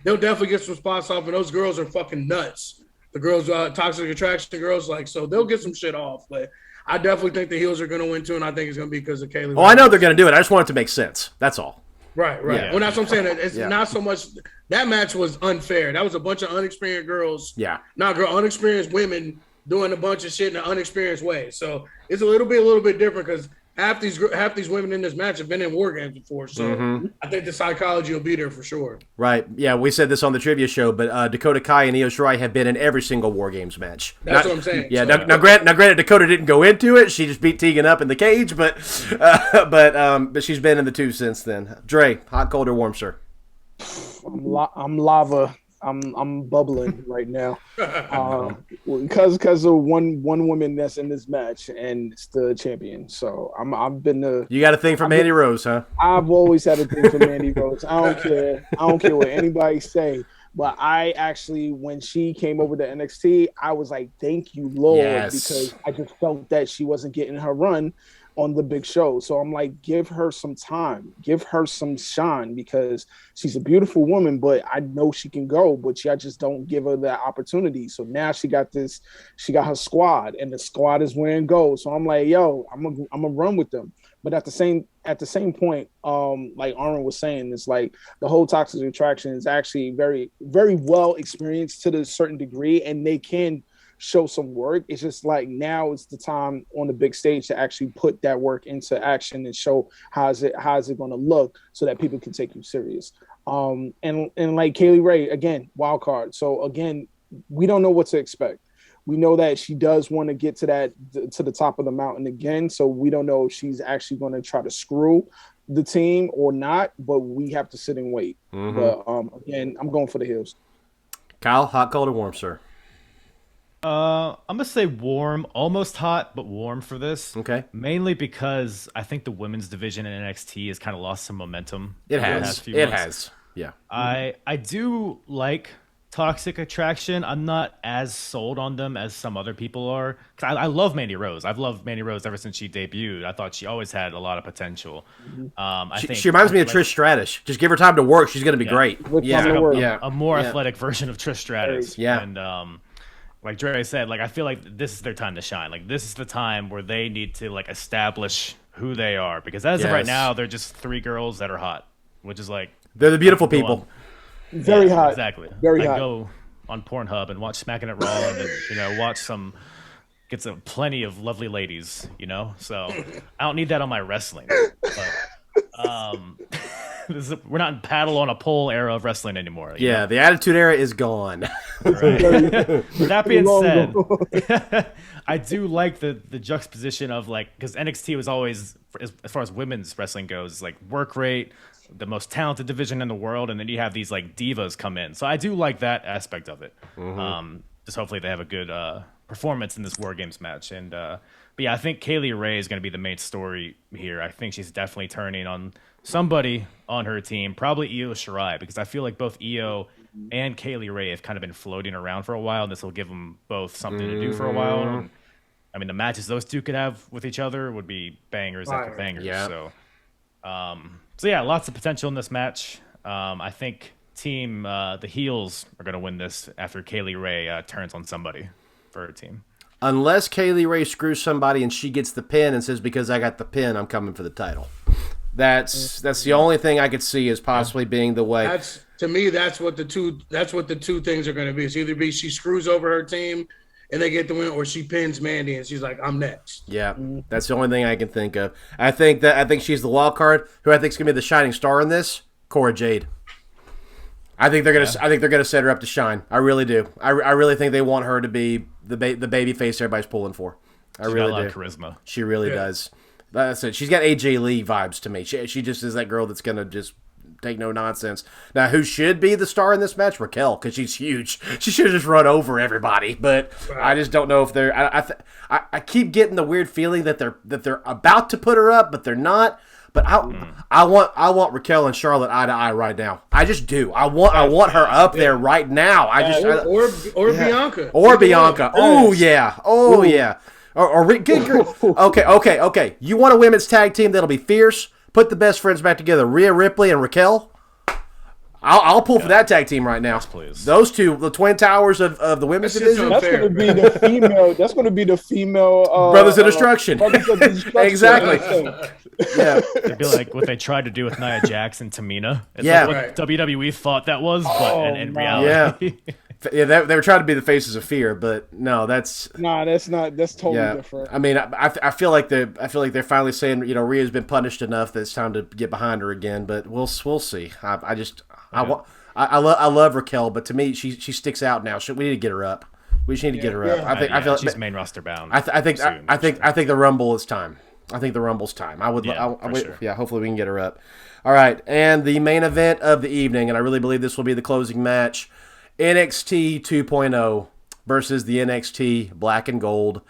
they'll definitely get some spots off, and those girls are fucking nuts. The girls, Toxic Attraction girls, so they'll get some shit off. But I definitely think the heels are going to win, too, and I think it's going to be because of Kaylee. Oh, I know they're going to do it. I just want it to make sense. That's all. Right. Yeah. Well, that's what I'm saying. It's not so much – that match was unfair. That was a bunch of unexperienced girls. Yeah. Unexperienced women doing a bunch of shit in an unexperienced way. So it's a little bit different, because half these women in this match have been in War Games before. So I think the psychology will be there for sure. Right. Yeah, we said this on the trivia show, but Dakota Kai and Io Shirai have been in every single War Games match. That's what I'm saying. Yeah. So, now, granted, Dakota didn't go into it. She just beat Tegan up in the cage, but she's been in the two since then. Dre, hot, cold, or warm, sir? I'm lava. I'm bubbling right now, because of one woman that's in this match, and it's the champion. So I've been the. You got a thing for Mandy Rose, huh? I've always had a thing for Mandy Rose. I don't care. I don't care what anybody say. But I actually, when she came over to NXT, I was like, "Thank you, Lord," because I just felt that she wasn't getting her run on the big show. So I'm like, give her some time, give her some shine, because she's a beautiful woman, but I know she can go, but I just don't give her that opportunity. So now she got her squad, and the squad is wearing gold. So I'm like, yo, I'm gonna run with them. But at the same point, like Aaron was saying, it's like the whole toxic attraction is actually very, very well experienced to a certain degree, and they can show some work. It's just like now it's the time on the big stage to actually put that work into action and show how is it going to look, so that people can take you serious. And like Kaylee Ray, again, wild card. So again, we don't know what to expect. We know that she does want to get to the top of the mountain again. So we don't know if she's actually going to try to screw the team or not, but we have to sit and wait. But again, I'm going for the heels. Kyle, hot, cold, or warm, sir? I'm gonna say warm, almost hot, but warm for this. Okay. Mainly because I think the women's division in NXT has kind of lost some momentum. It has. It has. Yeah. I do like Toxic Attraction. I'm not as sold on them as some other people are. 'Cause I love Mandy Rose. I've loved Mandy Rose ever since she debuted. I thought she always had a lot of potential. I think she reminds me of Trish Stratus. Just give her time to work. She's going to be great. A more athletic version of Trish Stratus. Yeah. And like Dre said, like I feel like this is their time to shine. Like this is the time where they need to like establish who they are, because as of right now, they're just three girls that are hot, which is like they're the beautiful people. Very hot. Exactly. Very hot. I go on Pornhub and watch Smacking It Raw and watch get some plenty of lovely ladies, So I don't need that on my wrestling. But we're not in paddle on a pole era of wrestling anymore. Yeah, the Attitude Era is gone. Right. That being said, I do like the juxtaposition of like, because NXT was always, as far as women's wrestling goes, like work rate, the most talented division in the world, and then you have these like divas come in. So I do like that aspect of it. Just hopefully they have a good performance in this War Games match. And but yeah, I think Kaylee Ray is going to be the main story here. I think she's definitely turning on somebody on her team, probably Io Shirai, because I feel like both Io and Kaylee Ray have kind of been floating around for a while, and this will give them both something to do for a while. And, I mean, the matches those two could have with each other would be bangers after bangers. Yeah. So yeah, lots of potential in this match. I think the heels are going to win this after Kaylee Ray turns on somebody for her team. Unless Kaylee Ray screws somebody and she gets the pin and says, because I got the pin, I'm coming for the title. That's the only thing I could see as possibly being the way. That's what the two things are going to be. It's either be she screws over her team and they get the win, or she pins Mandy and she's like, I'm next. Yeah, that's the only thing I can think of. I think she's the wild card. Who I think is going to be the shining star in this? Cora Jade. I think they're gonna set her up to shine. I really do. I really think they want her to be the baby face everybody's pulling for. I really do. Got a lot of charisma. She really does. That's it. She's got AJ Lee vibes to me. She just is that girl that's gonna just take no nonsense. Now, who should be the star in this match? Raquel, because she's huge. She should have just run over everybody. But I just don't know if they're. I keep getting the weird feeling that they're about to put her up, but they're not. But I want Raquel and Charlotte eye to eye right now. I just do. I want her up there right now. Or Bianca. Or Bianca. Oh yeah. Oh yeah. Okay. You want a women's tag team that'll be fierce? Put the best friends back together, Rhea Ripley and Raquel. I'll pull for that tag team right now. Yes, please. Those two, the Twin Towers of the women's division. That's going to be the female. That's going to be the female Brothers of Destruction. Exactly. Yeah, it'd be like what they tried to do with Nia Jax and Tamina. It's like what WWE thought that was, but in reality, yeah, they were trying to be the faces of fear, but no, that's not. That's totally different. I mean, I feel like they're finally saying, Rhea's been punished enough that it's time to get behind her again. But we'll see. I love Raquel, but to me, she sticks out now. We need to get her up. We just need to get her up. I feel she's main roster bound. I think the Rumble is time. I think the Rumble's time. Sure. Yeah, hopefully we can get her up. All right, and the main event of the evening, and I really believe this will be the closing match. NXT 2.0 versus the NXT Black and Gold.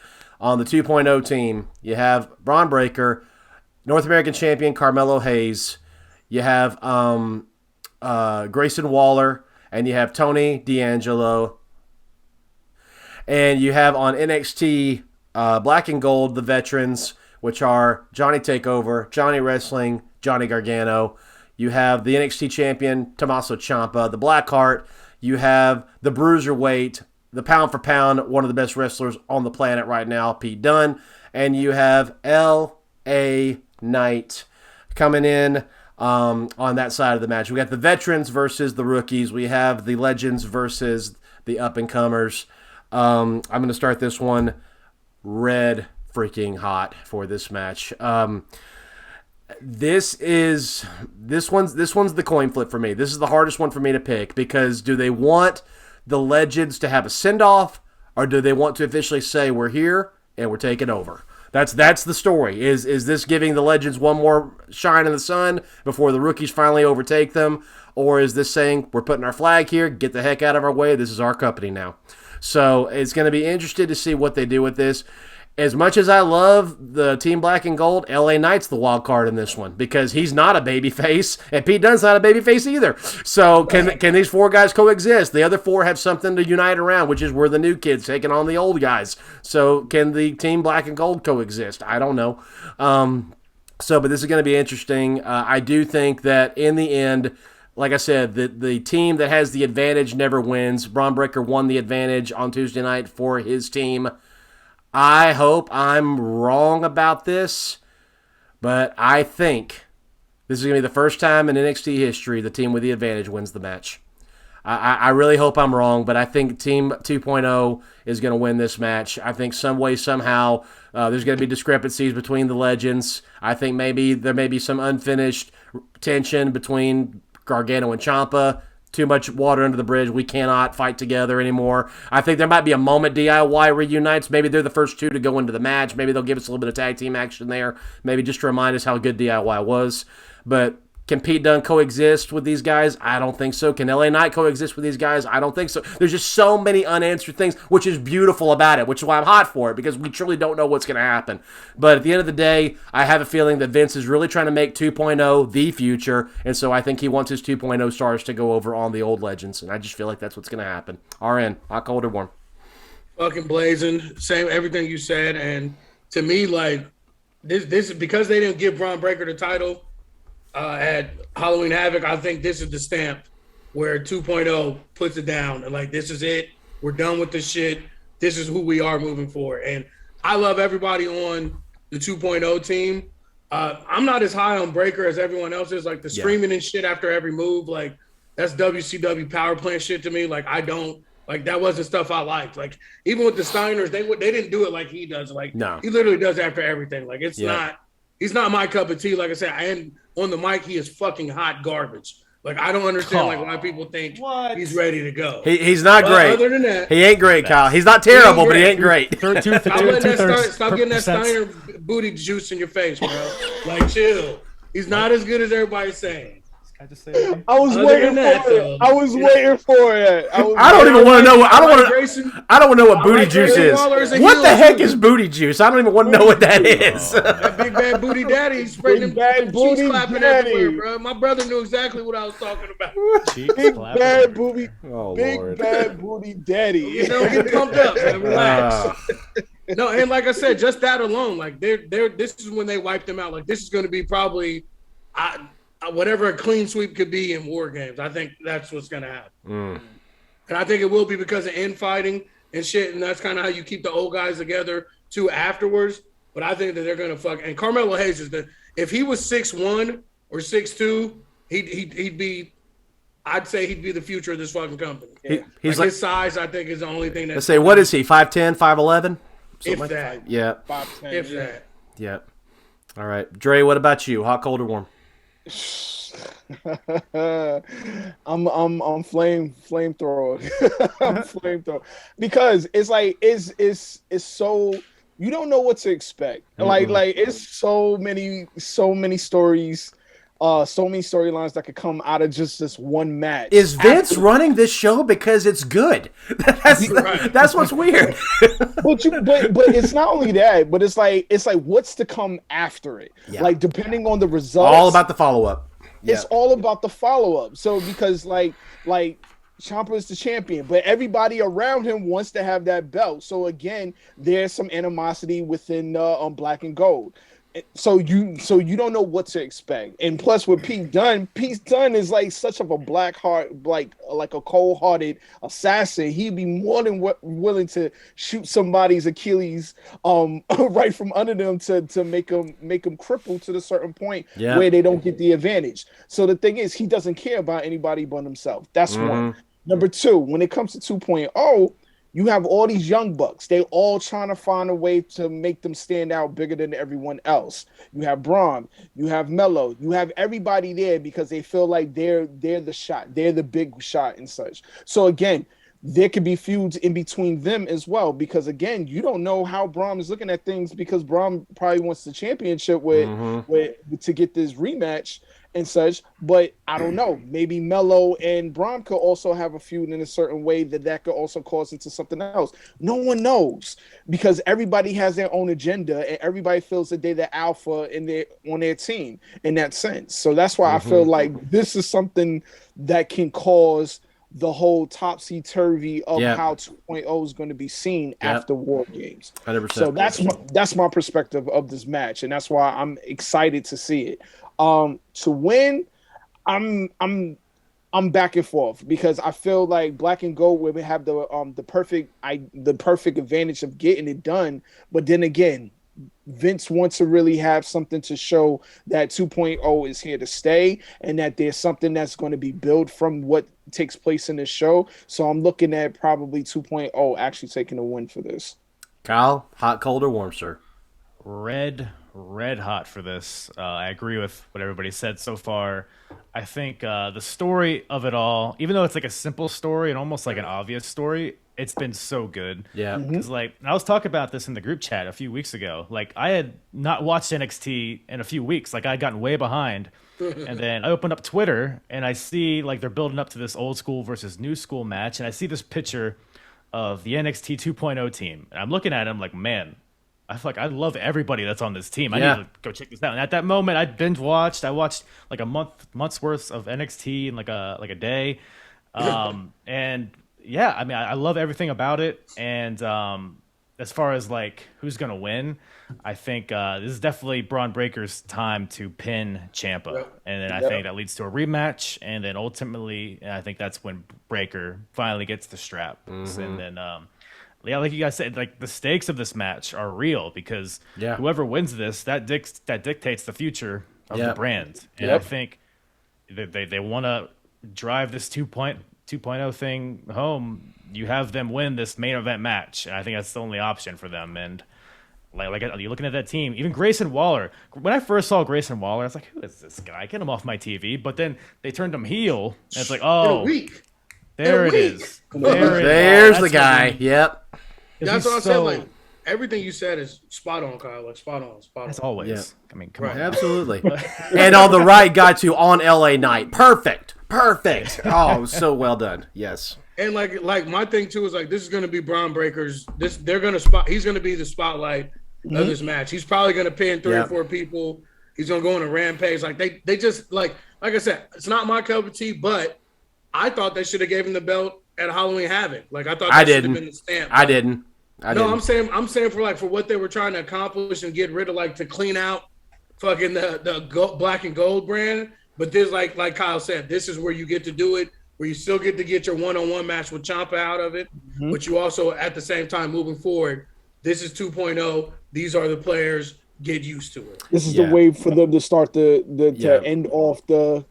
On the 2.0 team, you have Braun Breaker, North American Champion Carmelo Hayes. You have Grayson Waller, and you have Tony D'Angelo. And you have on NXT Black and Gold the veterans, which are Johnny Takeover, Johnny Wrestling, Johnny Gargano. You have the NXT champion, Tommaso Ciampa, the Blackheart. You have the Bruiserweight, the pound for pound, one of the best wrestlers on the planet right now, Pete Dunne. And you have L.A. Knight coming in on that side of the match. We got the veterans versus the rookies. We have the legends versus the up-and-comers. I'm going to start this one red freaking hot for this match. This one's the coin flip for me. This is the hardest one for me to pick, because do they want the legends to have a send-off, or do they want to officially say we're here and we're taking over? That's the story. Is this giving the legends one more shine in the sun before the rookies finally overtake them, or is this saying we're putting our flag here, get the heck out of our way, this is our company now? So it's going to be interesting to see what they do with this. As much as I love the Team Black and Gold, LA Knight's the wild card in this one, because he's not a babyface, and Pete Dunne's not a babyface either. So can these four guys coexist? The other four have something to unite around, which is we're the new kids taking on the old guys. So can the Team Black and Gold coexist? I don't know. But this is going to be interesting. I do think that in the end, like I said, the team that has the advantage never wins. Braun Breaker won the advantage on Tuesday night for his team. I hope I'm wrong about this, but I think this is going to be the first time in NXT history the team with the advantage wins the match. I really hope I'm wrong, but I think Team 2.0 is going to win this match. I think some way, somehow, there's going to be discrepancies between the legends. I think maybe there may be some unfinished tension between Gargano and Ciampa. Too much water under the bridge. We cannot fight together anymore. I think there might be a moment DIY reunites. Maybe they're the first two to go into the match. Maybe they'll give us a little bit of tag team action there. Maybe just to remind us how good DIY was. But can Pete Dunne coexist with these guys? I don't think so. Can LA Knight coexist with these guys? I don't think so. There's just so many unanswered things, which is beautiful about it, which is why I'm hot for it, because we truly don't know what's going to happen. But at the end of the day, I have a feeling that Vince is really trying to make 2.0 the future, and so I think he wants his 2.0 stars to go over on the old legends, and I just feel like that's what's going to happen. RN, hot, cold, or warm? Fucking blazing. Same everything you said, and to me, like, this because they didn't give Braun Breaker the title at Halloween Havoc, I think this is the stamp where 2.0 puts it down and like, this is it. We're done with this shit. This is who we are moving forward. And I love everybody on the 2.0 team. I'm not as high on Breaker as everyone else is. Like the screaming and shit after every move, like that's WCW power plant shit to me. Like I don't like that wasn't stuff I liked. Like even with the Steiners, they didn't do it like he does. Like no. He literally does after everything. Like it's not. He's not my cup of tea. Like I said, and on the mic, he is fucking hot garbage. Like, I don't understand like why people think he's ready to go. He's not great. Other than that, he ain't great, Kyle. He's not terrible, but he ain't great. Stop getting that Steiner booty juice in your face, bro. Like, chill. He's not as good as everybody's saying. I was waiting for it. I was waiting for it. I don't even want to know what I don't want to know what booty juice is. What the heck is booty juice? I don't even want to know what that is. That big bad booty daddy, he's spreading them cheeks clapping everywhere, bro. My brother knew exactly what I was talking about. Big bad booty, bad booty daddy. You know, get pumped up, man. Relax. No, and like I said, just that alone, like this is when they wiped them out. Like this is going to be probably. Whatever a clean sweep could be in War Games, I think that's what's going to happen. And I think it will be because of infighting and shit, and that's kind of how you keep the old guys together, too, afterwards. But I think that they're going to fuck – and Carmelo Hayes is if he was 6'1" or 6'2", he'd be – I'd say he'd be the future of this fucking company. He's like his size, I think, is the only thing that's – let's say, what is he, 5'10", 5'11"? If like that. Yeah. 5'10", if that. Yeah. All right. Dre, what about you? Hot, cold, or warm? I'm flamethrower. I'm flamethrower because it's like it's so you don't know what to expect. Like it's so many stories so many storylines that could come out of just this one match. Is Vince running this show because it's good? That's what's weird. but it's not only that, but it's like what's to come after it. Yeah. Like depending on the results, All about the follow up. It's all about the follow up. So because like Ciampa is the champion, but everybody around him wants to have that belt. So again, there's some animosity within Black and Gold. So you don't know what to expect. And plus with Pete Dunne is like such of a black heart, like a cold-hearted assassin. He'd be more than willing to shoot somebody's Achilles right from under them to make them crippled to the certain point where they don't get the advantage. So the thing is, he doesn't care about anybody but himself. That's one. Number two, when it comes to 2.0, you have all these young bucks. They all trying to find a way to make them stand out bigger than everyone else. You have Braun, you have Mello, you have everybody there because they feel like they're the shot, they're the big shot and such. So again, there could be feuds in between them as well because again, you don't know how Braun is looking at things because Braun probably wants the championship to get this rematch and such, but I don't know. Maybe Mello and Braun could also have a feud in a certain way that could also cause into something else. No one knows because everybody has their own agenda and everybody feels that they're the alpha on their team in that sense. So that's why I feel like this is something that can cause the whole topsy-turvy of how 2.0 is going to be seen after War Games. 100%. So that's my perspective of this match, and that's why I'm excited to see it. To win, I'm back and forth because I feel like Black and Gold will have the perfect advantage of getting it done, but then again, Vince wants to really have something to show that 2.0 is here to stay and that there's something that's going to be built from what takes place in this show. So I'm looking at probably 2.0 actually taking a win for this. Kyle, hot, cold, or warm, sir? Red hot for this. I agree with what everybody said so far. I think the story of it all, even though it's like a simple story and almost like an obvious story, it's been so good. Yeah. Because like I was talking about this in the group chat a few weeks ago. Like I had not watched NXT in a few weeks. Like I had gotten way behind. And then I opened up Twitter and I see like they're building up to this old school versus new school match. And I see this picture of the NXT 2.0 team. And I'm looking at it, I'm like, man, I feel like I love everybody that's on this team. I need to go check this out. And at that moment, I binge watched. I watched like a month's worth of NXT in like a day. And yeah, I mean, I love everything about it. And as far as like who's gonna win, I think this is definitely Braun Breaker's time to pin Ciampa, and then I think that leads to a rematch, and then ultimately, I think that's when Breaker finally gets the strap, and then. Like you guys said, like the stakes of this match are real because whoever wins this, that dictates the future of the brand. And I think they want to drive this 2.0 thing home. You have them win this main event match, and I think that's the only option for them. And like you're looking at that team, even Grayson Waller. When I first saw Grayson Waller, I was like, "Who is this guy? Get him off my TV!" But then they turned him heel, and it's like, "Oh, there it is. There's the guy. Yep." That's what I said. Like everything you said is spot on, Kyle. Like spot on. As always. Yeah. I mean, come on. Absolutely. And on the right guy too on LA Knight. Perfect. Oh, so well done. Yes. And like my thing too is like this is gonna be Braun Breaker's. He's gonna be the spotlight of this match. He's probably gonna pin 3 or 4 people. He's gonna go on a rampage. Like they just like I said, it's not my cup of tea, but I thought they should have gave him the belt at Halloween Havoc. Like I thought that should have been the stamp. I didn't. I'm saying for what they were trying to accomplish and get rid of, like to clean out fucking the Black and Gold brand. But this, like Kyle said, this is where you get to do it, where you still get to get your one-on-one match with Ciampa out of it, but you also at the same time moving forward. This is 2.0. These are the players. Get used to it. This is the way for them to start to end off the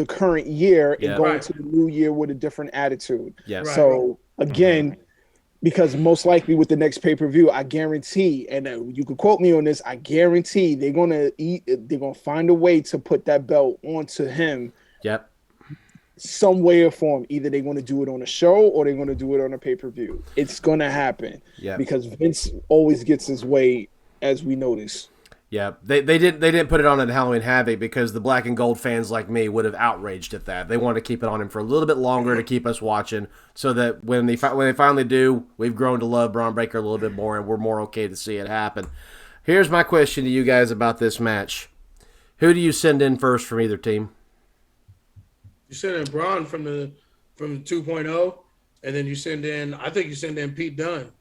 current year and go into the new year with a different attitude. Yeah. So again. Because most likely with the next pay-per-view, I guarantee, and you can quote me on this, I guarantee they're gonna find a way to put that belt onto him. Yep. Some way or form. Either they're gonna do it on a show or they're gonna do it on a pay-per-view. It's gonna happen. Yeah. Because Vince always gets his way, as we notice. Yeah, they didn't put it on at Halloween Havoc because the black and gold fans like me would have outraged at that. They wanted to keep it on him for a little bit longer to keep us watching, so that when they finally do, we've grown to love Braun Breaker a little bit more, and we're more okay to see it happen. Here's my question to you guys about this match: who do you send in first from either team? You send in Braun from 2.0, and then you send in. I think you send in Pete Dunne.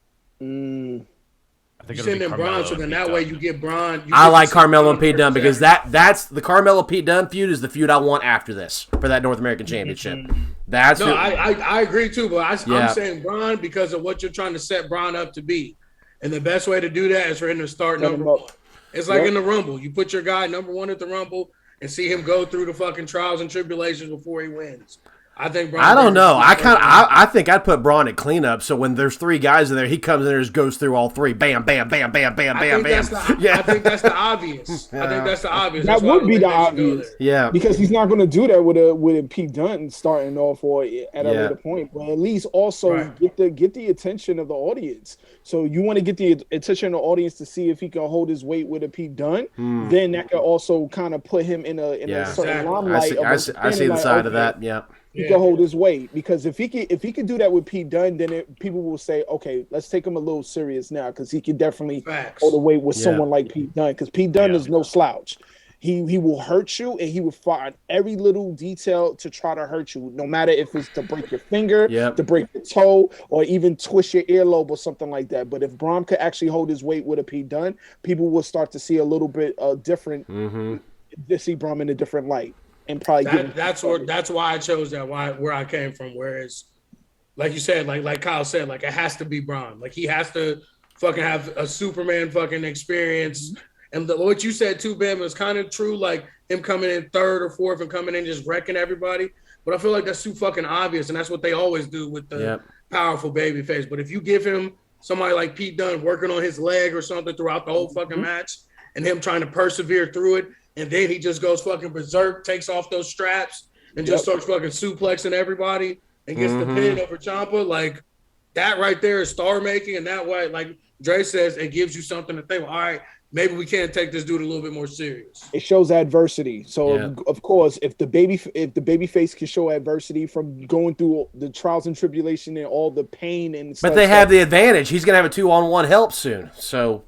I think You send in Braun, so then that way you get Braun. I like Carmelo and Pete Dunne because that's the Carmelo Pete Dunne feud is the feud I want after this for that North American Championship. That's I agree too, but I'm saying Braun because of what you're trying to set Braun up to be, and the best way to do that is for him to start number one. It's like in the Rumble, you put your guy number one at the Rumble and see him go through the fucking trials and tribulations before he wins. I think Braun. I don't know. I think I'd put Braun at cleanup. So when there's three guys in there, he comes in there and just goes through all three. Bam, bam, bam, bam, bam, bam, bam. I think that's the obvious. I think that's the obvious. That would be the obvious. Yeah, because he's not going to do that with a Pete Dunne starting off or at a later point. But at least also get the attention of the audience. So you want to get the attention of the audience to see if he can hold his weight with a Pete Dunne. Then that could also kind of put him in a certain limelight. I see the side of that. Yeah. He can hold his weight because if he could do that with Pete Dunne, then people will say, okay, let's take him a little serious now because he can definitely hold the weight with someone like Pete Dunne because Pete Dunne is no slouch. He will hurt you and he will find every little detail to try to hurt you, no matter if it's to break your finger, to break your toe, or even twist your earlobe or something like that. But if Braun could actually hold his weight with a Pete Dunne, people will start to see a little bit different. To see Braun in a different light. And probably that's why I chose that. Where I came from. Whereas, like you said, like Kyle said, like it has to be Braun. Like he has to fucking have a Superman fucking experience. And what you said too, Bam, was kind of true. Like him coming in third or fourth and coming in just wrecking everybody. But I feel like that's too fucking obvious, and that's what they always do with the powerful baby face. But if you give him somebody like Pete Dunne working on his leg or something throughout the whole fucking match, and him trying to persevere through it. And then he just goes fucking berserk, takes off those straps, and just starts fucking suplexing everybody and gets the pin over Ciampa. Like, that right there is star making. And that way, like Dre says, it gives you something to think, all right, maybe we can take this dude a little bit more serious. It shows adversity. So, of course, if the baby face can show adversity from going through the trials and tribulation and all the pain and stuff. But they have the advantage. He's going to have a 2-on-1 help soon. So...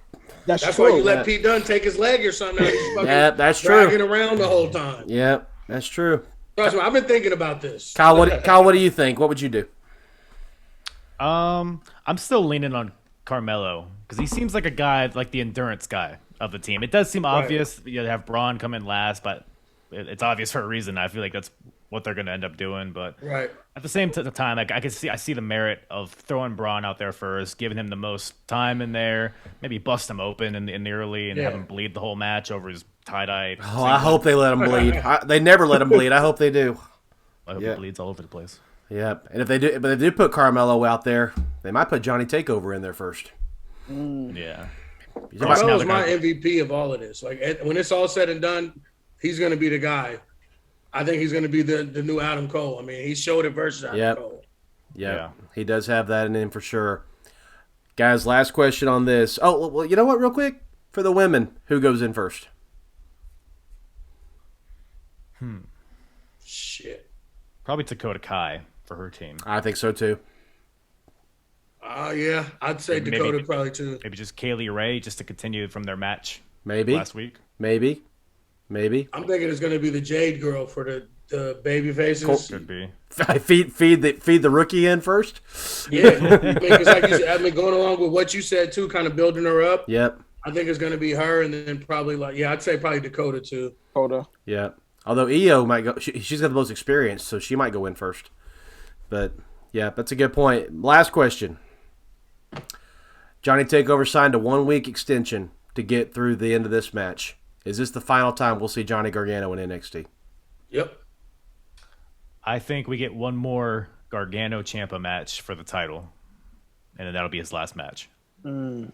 That's why you let Pete Dunne take his leg or something. He's that's dragging true. Around the whole time. Yep, that's true. Trust me, I've been thinking about this. Kyle, what do you think? What would you do? I'm still leaning on Carmelo because he seems like a guy, like the endurance guy of the team. It does seem obvious you have Braun come in last, but it's obvious for a reason. I feel like that's what they're going to end up doing. But at the same time, like I see the merit of throwing Braun out there first, giving him the most time in there, maybe bust him open in the early and have him bleed the whole match over his tie-dye. Oh, I hope they let him bleed. They never let him bleed. I hope they do. I hope he bleeds all over the place. Yep. And if they do put Carmelo out there, they might put Johnny Takeover in there first. Yeah. Carmelo's my MVP of all of this. Like when it's all said and done, he's going to be the guy. I think he's going to be the new Adam Cole. I mean, he showed it versus Adam Cole. Yeah, he does have that in him for sure. Guys, last question on this. Oh, well, you know what? Real quick, for the women, who goes in first? Shit. Probably Dakota Kai for her team. I think so too. Yeah, I'd say Dakota probably too. Maybe just Kaylee Ray just to continue from their match. Maybe last week. Maybe. I'm thinking it's going to be the Jade girl for the baby faces. Could be. Feed the rookie in first. Yeah, because like you said, I mean, going along with what you said too, kind of building her up. Yep. I think it's going to be her, and then probably I'd say probably Dakota too. Dakota. Yeah. Although Io might go, she's got the most experience, so she might go in first. But yeah, that's a good point. Last question. Johnny Takeover signed a 1-week extension to get through the end of this match. Is this the final time we'll see Johnny Gargano in NXT? Yep. I think we get one more Gargano Ciampa match for the title, and then that'll be his last match. You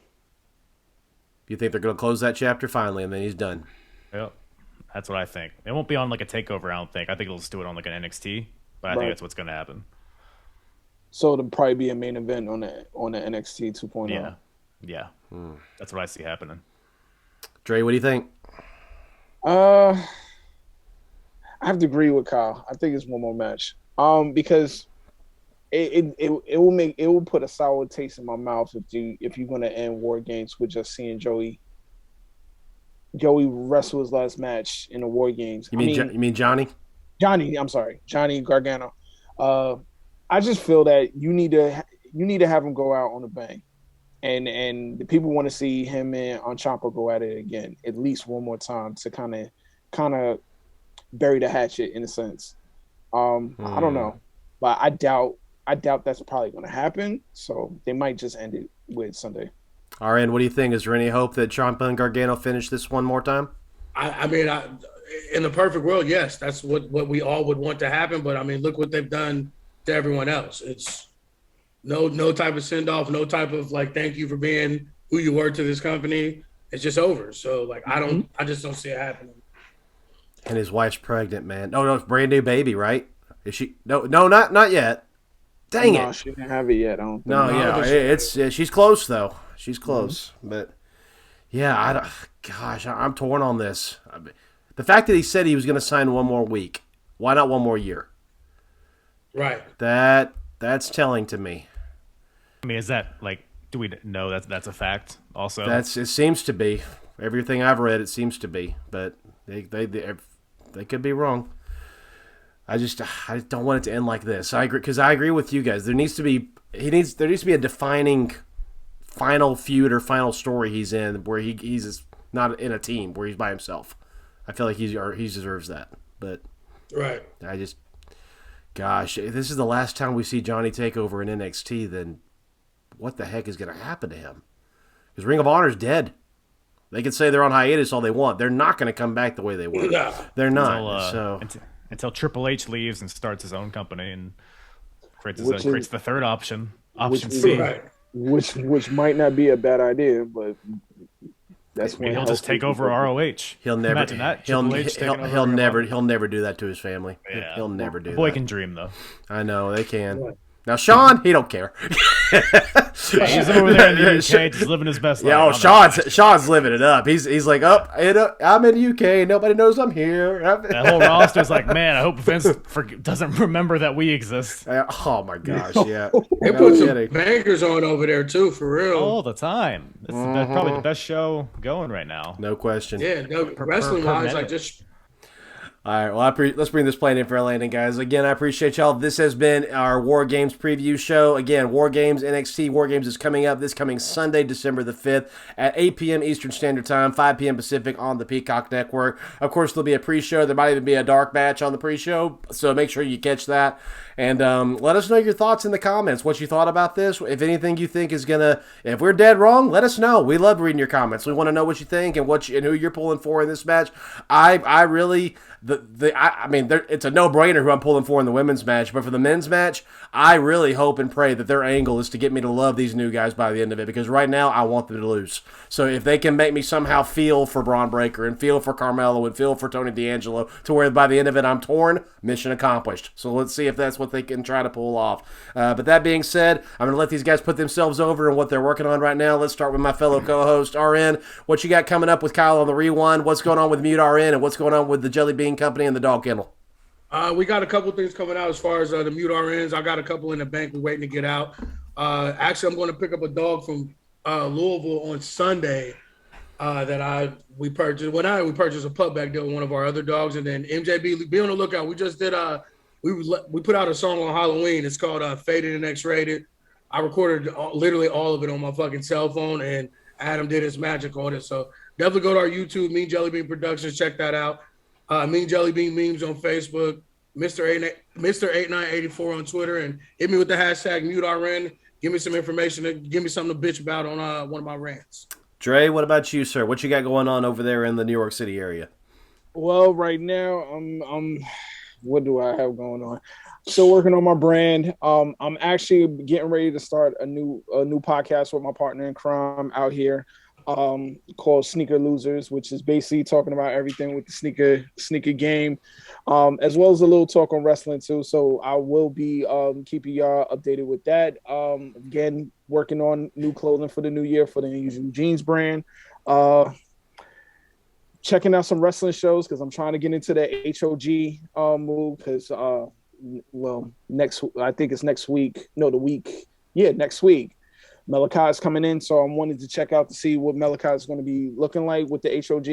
think they're going to close that chapter finally, and then he's done? Yep. That's what I think. It won't be on like a takeover, I don't think. I think it'll just do it on like an NXT, but I think that's what's going to happen. So it'll probably be a main event on the NXT 2.0. Yeah. That's what I see happening. Dre, what do you think? Uh, I have to agree with Kyle. I think it's one more match. Because it will put a sour taste in my mouth if you're gonna end War Games with just seeing Joey wrestle his last match in the War Games. You mean Johnny? Johnny, I'm sorry, Johnny Gargano. I just feel that you need to have him go out on a bang, and the people want to see him and Ciampa go at it again at least one more time to kind of bury the hatchet in a sense. I don't know, but I doubt that's probably going to happen. So they might just end it with Sunday. RN, what do you think? Is there any hope that Ciampa and Gargano finish this one more time? I mean, in the perfect world, yes, that's what we all would want to happen. But I mean, look what they've done to everyone else. It's no type of send off, no type of like thank you for being who you were to this company. It's just over. So like I just don't see it happening. And his wife's pregnant, man. No, it's brand new baby, right? Is she? No, not yet. Dang it! She didn't have it yet. I don't think. No, yeah, she's close though. She's close, but yeah, I'm torn on this. The fact that he said he was going to sign one more week, why not one more year? Right. That's telling to me. I mean, is that like? Do we know that's a fact? Also, it seems to be. Everything I've read, it seems to be, but they could be wrong. I don't want it to end like this. I agree with you guys. There needs to be a defining final feud or final story he's in where he's not in a team, where he's by himself. I feel like he deserves that. But right. Gosh, if this is the last time we see Johnny take over in NXT, then what the heck is going to happen to him? Because Ring of Honor's dead. They can say they're on hiatus all they want. They're not going to come back the way they were. No. They're not. Until Triple H leaves and starts his own company and creates the third option C. Right. Which might not be a bad idea, but that's when he'll just take over ROH. He'll never. Imagine that. He'll never do that to his family. Yeah. He'll never do that. Boy can dream though. I know they can. Now Sean, he don't care. He's over there in the UK, just living his best life. Yeah, Sean's living it up. He's like, I'm in the UK. Nobody knows I'm here. That whole roster's like, man, I hope Vince doesn't remember that we exist. Oh my gosh, yeah. They put some bangers on over there too, for real. All the time. It's probably the best show going right now. No question. Yeah, wrestling wise, like just. All right, well, let's bring this plane in for a landing, guys. Again, I appreciate y'all. This has been our War Games preview show. Again, War Games, NXT War Games is coming up this coming Sunday, December the 5th at 8 p.m. Eastern Standard Time, 5 p.m. Pacific on the Peacock Network. Of course, there'll be a pre-show. There might even be a dark match on the pre-show, so make sure you catch that. And let us know your thoughts in the comments, what you thought about this. If anything you think is going to, if we're dead wrong, let us know. We love reading your comments. We want to know what you think and and who you're pulling for in this match. I really... I mean, it's a no-brainer who I'm pulling for in the women's match, but for the men's match, I really hope and pray that their angle is to get me to love these new guys by the end of it, because right now I want them to lose. So if they can make me somehow feel for Braun Breaker and feel for Carmelo and feel for Tony D'Angelo to where by the end of it I'm torn, mission accomplished. So let's see if that's what they can try to pull off. But that being said, I'm going to let these guys put themselves over and what they're working on right now. Let's start with my fellow co-host, RN. What you got coming up with Kyle on the Rewind? What's going on with Mute RN, and what's going on with the Jelly Bean Company and the Dog Kennel? We got a couple things coming out as far as the Mute RNs. I got a couple in the bank. We're waiting to get out. Actually, I'm going to pick up a dog from Louisville on Sunday we purchased. We purchased a pup back there with one of our other dogs, and then MJB, be on the lookout. We just did we put out a song on Halloween. It's called Faded and X-Rated. I recorded literally all of it on my fucking cell phone, and Adam did his magic on it. So definitely go to our YouTube, Mean Jelly Bean Productions. Check that out. Mean Jelly Bean Memes on Facebook, Mr. 8984 on Twitter, and hit me with the hashtag MuteRN. Give me some information. Give me something to bitch about on one of my rants. Dre, what about you, sir? What you got going on over there in the New York City area? Well, right now, I'm what do I have going on? Still working on my brand. I'm actually getting ready to start a new podcast with my partner in crime out here. Called Sneaker Losers, which is basically talking about everything with the sneaker game, as well as a little talk on wrestling too. So I will be keeping y'all updated with that. Again, working on new clothing for the new year for the Unusual Jeans brand. checking out some wrestling shows because I'm trying to get into the HOG move because I think it's next week. No, next week. Malachi is coming in, so I wanted to check out to see what Malachi is going to be looking like with the HOG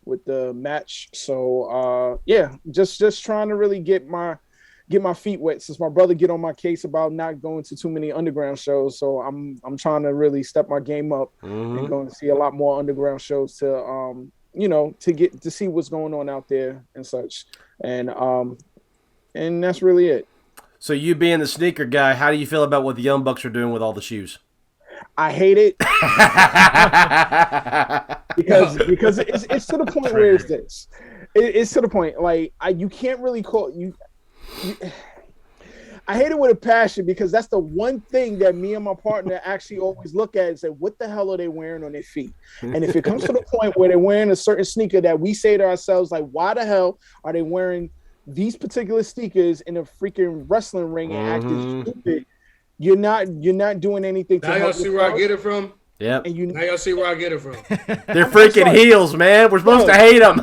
with the match. So just trying to really get my feet wet since my brother get on my case about not going to too many underground shows. So I'm trying to really step my game up and going to see a lot more underground shows to to get to see what's going on out there and such. And that's really it. So you being the sneaker guy, how do you feel about what the Young Bucks are doing with all the shoes? I hate it because it's to the point where it's this. It's to the point like you can't really call you. I hate it with a passion because that's the one thing that me and my partner actually always look at and say, what the hell are they wearing on their feet? And if it comes to the point where they're wearing a certain sneaker that we say to ourselves, like, why the hell are they wearing these particular sneakers in a freaking wrestling ring and acting stupid? You're not doing anything to now y'all see where I get it from? Yep. And now y'all see where I get it from. They're freaking heels, man. We're supposed to hate them.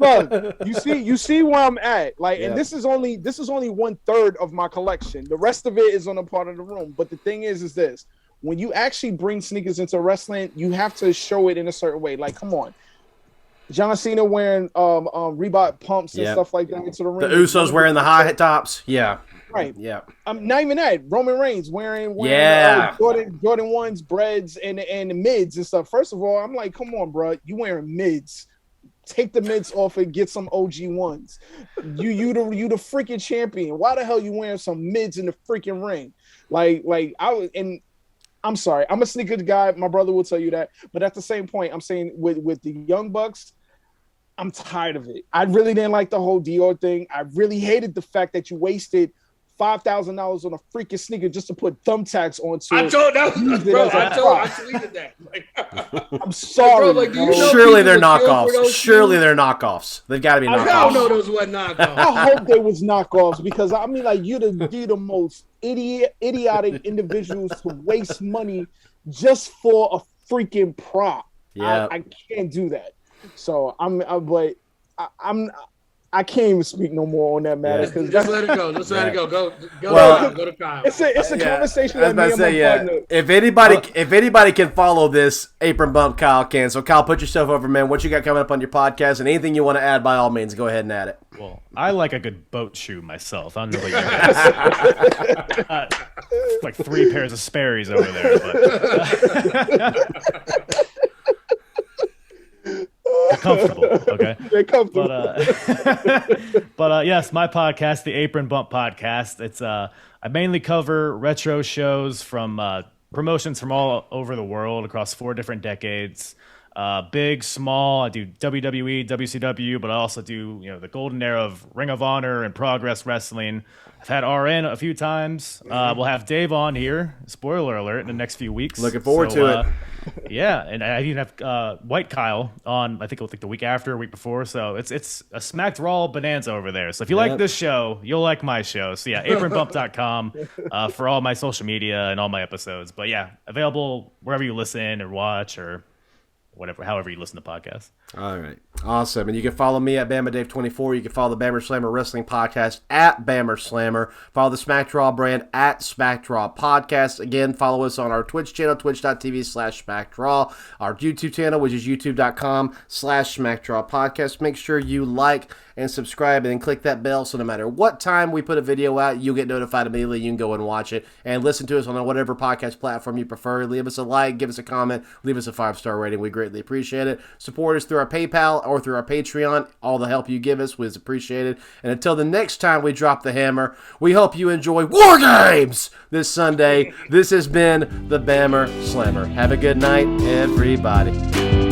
Look, you see where I'm at. Like, and this is only 1/3 of my collection. The rest of it is on a part of the room. But the thing is this: when you actually bring sneakers into wrestling, you have to show it in a certain way. Like, come on. John Cena wearing Reebok pumps and stuff like that into the ring. The Usos wearing the high tops. Yeah. Right. Yeah. Not even that. Roman Reigns wearing Jordan 1s, breads, and the mids and stuff. First of all, I'm like, come on, bro. You wearing mids. Take the mids off and get some OG 1s. You the freaking champion. Why the hell you wearing some mids in the freaking ring? I'm sorry. I'm a sneaker guy. My brother will tell you that. But at the same point, I'm saying with the Young Bucks, I'm tired of it. I really didn't like the whole Dior thing. I really hated the fact that you wasted $5,000 on a freaking sneaker just to put thumbtacks onto it. I tweeted that. Like, I'm sorry. Bro, surely they're knockoffs. Surely they're knockoffs. They've got to be knockoffs. I don't know those were knockoffs. I hope they was knockoffs because I mean, like, you're the most idiotic individuals to waste money just for a freaking prop. Yeah, I can't do that. So I can't even speak no more on that matter because just let it go. Just let it go. Go to Kyle. It's a conversation that me and my partner. If anybody can follow this Apron Bump, Kyle can. So Kyle, put yourself over, man. What you got coming up on your podcast, and anything you want to add, by all means, go ahead and add it. Well, I like a good boat shoe myself. I don't know about you guys. Like 3 pairs of Sperry's over there. But, they're comfortable, okay? They're comfortable. But yes, my podcast, the Apron Bump podcast. It's I mainly cover retro shows from promotions from all over the world across 4 different decades. Big, small. I do WWE, WCW, but I also do the golden era of Ring of Honor and Progress Wrestling. I've had RN a few times. We'll have Dave on here. Spoiler alert! In the next few weeks. Looking forward to it. Yeah, and I even have White Kyle on. I think it was like the week after, week before. So it's a Smacked Raw bonanza over there. So if you like this show, you'll like my show. So yeah, apronbump.com for all my social media and all my episodes. But yeah, available wherever you listen or watch or whatever, however you listen to podcasts. All right. Awesome. And you can follow me at BamaDave24. You can follow the Bammer Slammer Wrestling Podcast at Bammer Slammer. Follow the Smacked Raw brand at Smacked Raw Podcast. Again, follow us on our Twitch channel, twitch.tv/Smacked Raw. Our YouTube channel, which is youtube.com/Smacked Raw Podcast. Make sure you like and subscribe and then click that bell so no matter what time we put a video out, you'll get notified immediately. You can go and watch it and listen to us on whatever podcast platform you prefer. Leave us a like, give us a comment, leave us a 5-star rating. We greatly appreciate it. Support us through our PayPal or through our Patreon. All the help you give us was appreciated. And until the next time we drop the hammer, we hope you enjoy War Games this Sunday. This has been the Bammer Slammer. Have a good night, everybody.